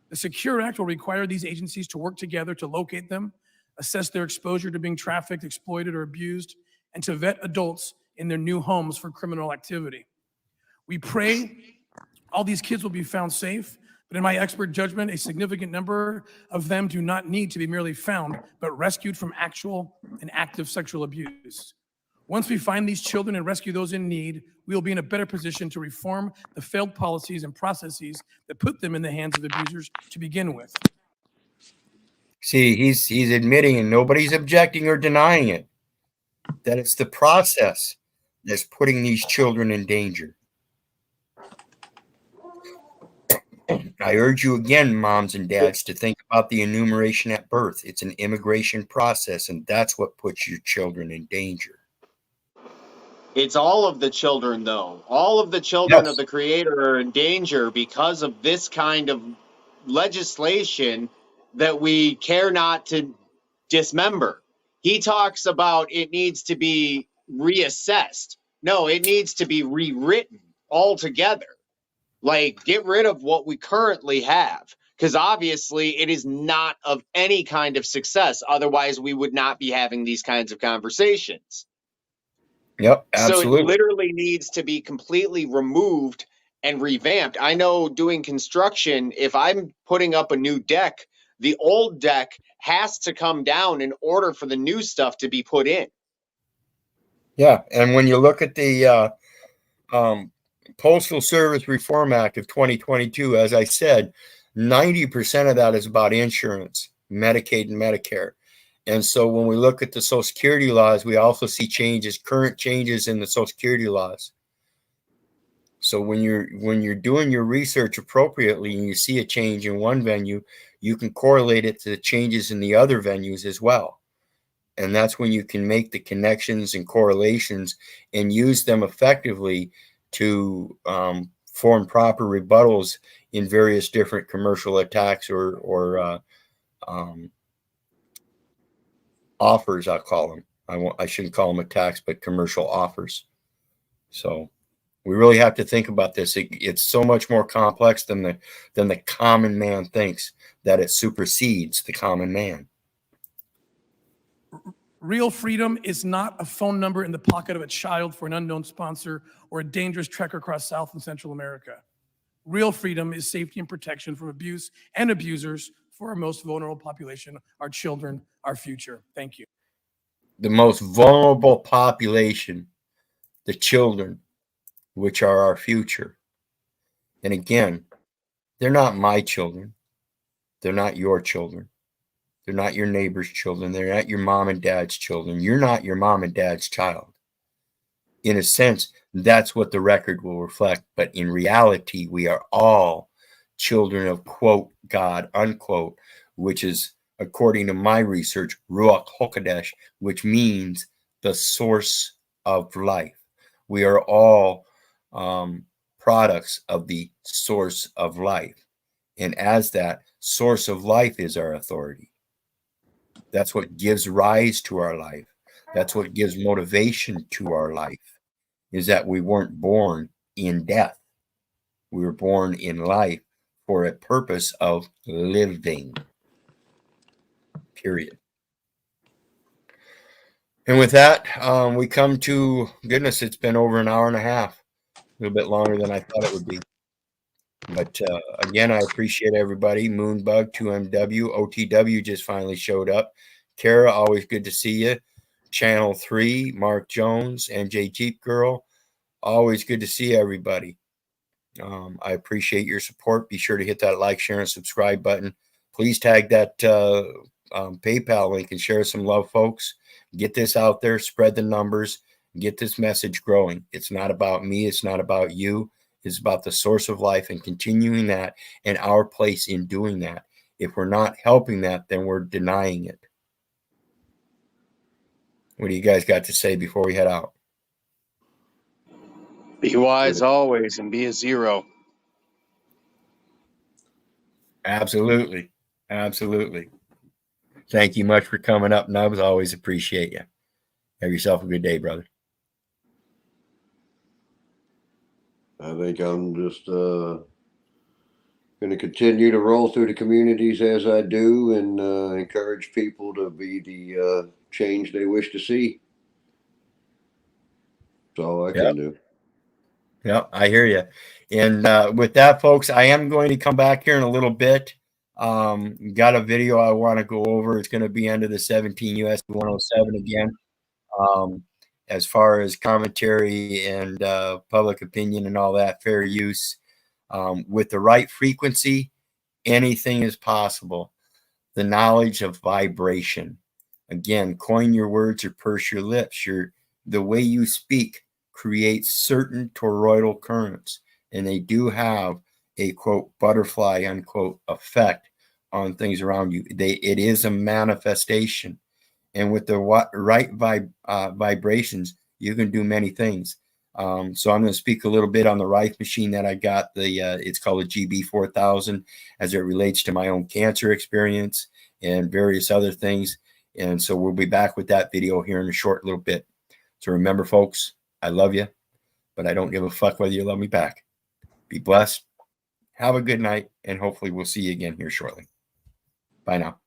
The Secure Act will require these agencies to work together to locate them, assess their exposure to being trafficked, exploited, or abused, and to vet adults in their new homes for criminal activity. We pray all these kids will be found safe, but in my expert judgment, a significant number of them do not need to be merely found, but rescued from actual and active sexual abuse. Once we find these children and rescue those in need, we will be in a better position to reform the failed policies and processes that put them in the hands of abusers to begin with. See, he's admitting, and nobody's objecting or denying it, that it's the process that's putting these children in danger. I urge you again, moms and dads, to think about the enumeration at birth. It's an immigration process, and that's what puts your children in danger. It's all of the children, though. All of the children of the Creator are in danger because of this kind of legislation that we care not to dismember. He talks about it needs to be reassessed. No, it needs to be rewritten altogether. Like, get rid of what we currently have, because obviously it is not of any kind of success. Otherwise, we would not be having these kinds of conversations. Yep, absolutely. So it literally needs to be completely removed and revamped. I know doing construction, if I'm putting up a new deck, the old deck has to come down in order for the new stuff to be put in. Yeah, and when you look at the Postal Service Reform Act of 2022, as I said, 90% of that is about insurance, Medicaid and Medicare. And so when we look at the Social Security laws, we also see changes, current changes in the Social Security laws. So when you're doing your research appropriately and you see a change in one venue, you can correlate it to the changes in the other venues as well. And that's when you can make the connections and correlations and use them effectively to form proper rebuttals in various different commercial attacks or offers, I'll call them. I shouldn't call them attacks, but commercial offers. So we really have to think about this. It's so much more complex than the common man thinks, that it supersedes the common man. Real freedom is not a phone number in the pocket of a child for an unknown sponsor or a dangerous trek across South and Central America. Real freedom is safety and protection from abuse and abusers for our most vulnerable population, our children, our future. Thank you. The most vulnerable population, the children, which are our future. And again, they're not my children. They're not your children. They're not your neighbor's children. They're not your mom and dad's children. You're not your mom and dad's child. In a sense, that's what the record will reflect. But in reality, we are all children of, quote, God, unquote, which is, according to my research, Ruach HaKodesh, which means the source of life. We are all products of the source of life. And as that, source of life is our authority. That's what gives rise to our life. That's what gives motivation to our life, is that we weren't born in death. We were born in life for a purpose of living, period. And with that, we come to, goodness, it's been over an hour and a half, a little bit longer than I thought it would be. But again, I appreciate everybody. Moonbug, 2MW, OTW just finally showed up. Kara, always good to see you. Channel 3, Mark Jones, MJ Jeep Girl, always good to see everybody. I appreciate your support. Be sure to hit that like, share, and subscribe button. Please tag that PayPal link and share some love, folks. Get this out there, spread the numbers, get this message growing. It's not about me. It's not about you. It's about the source of life and continuing that and our place in doing that. If we're not helping that, then we're denying it. What do you guys got to say before we head out? Be wise always and be a zero. Absolutely. Absolutely. Thank you much for coming up, Nubs. Always appreciate you. Have yourself a good day, brother. I think I'm just going to continue to roll through the communities as I do, and encourage people to be the change they wish to see. That's all I can do. Yep, I hear you. And with that, folks, I am going to come back here in a little bit. Got a video I want to go over. It's going to be under the 17 US 107 again. As far as commentary and public opinion and all that, fair use. With the right frequency, anything is possible. The knowledge of vibration. Again, coin your words or purse your lips. The way you speak creates certain toroidal currents, and they do have a, quote, butterfly, unquote, effect on things around you. It is a manifestation. And with the right vibrations, you can do many things. So I'm going to speak a little bit on the Rife machine that I got. It's called a GB4000 as it relates to my own cancer experience and various other things. And so we'll be back with that video here in a short little bit. So remember, folks, I love you, but I don't give a fuck whether you love me back. Be blessed. Have a good night, and hopefully we'll see you again here shortly. Bye now.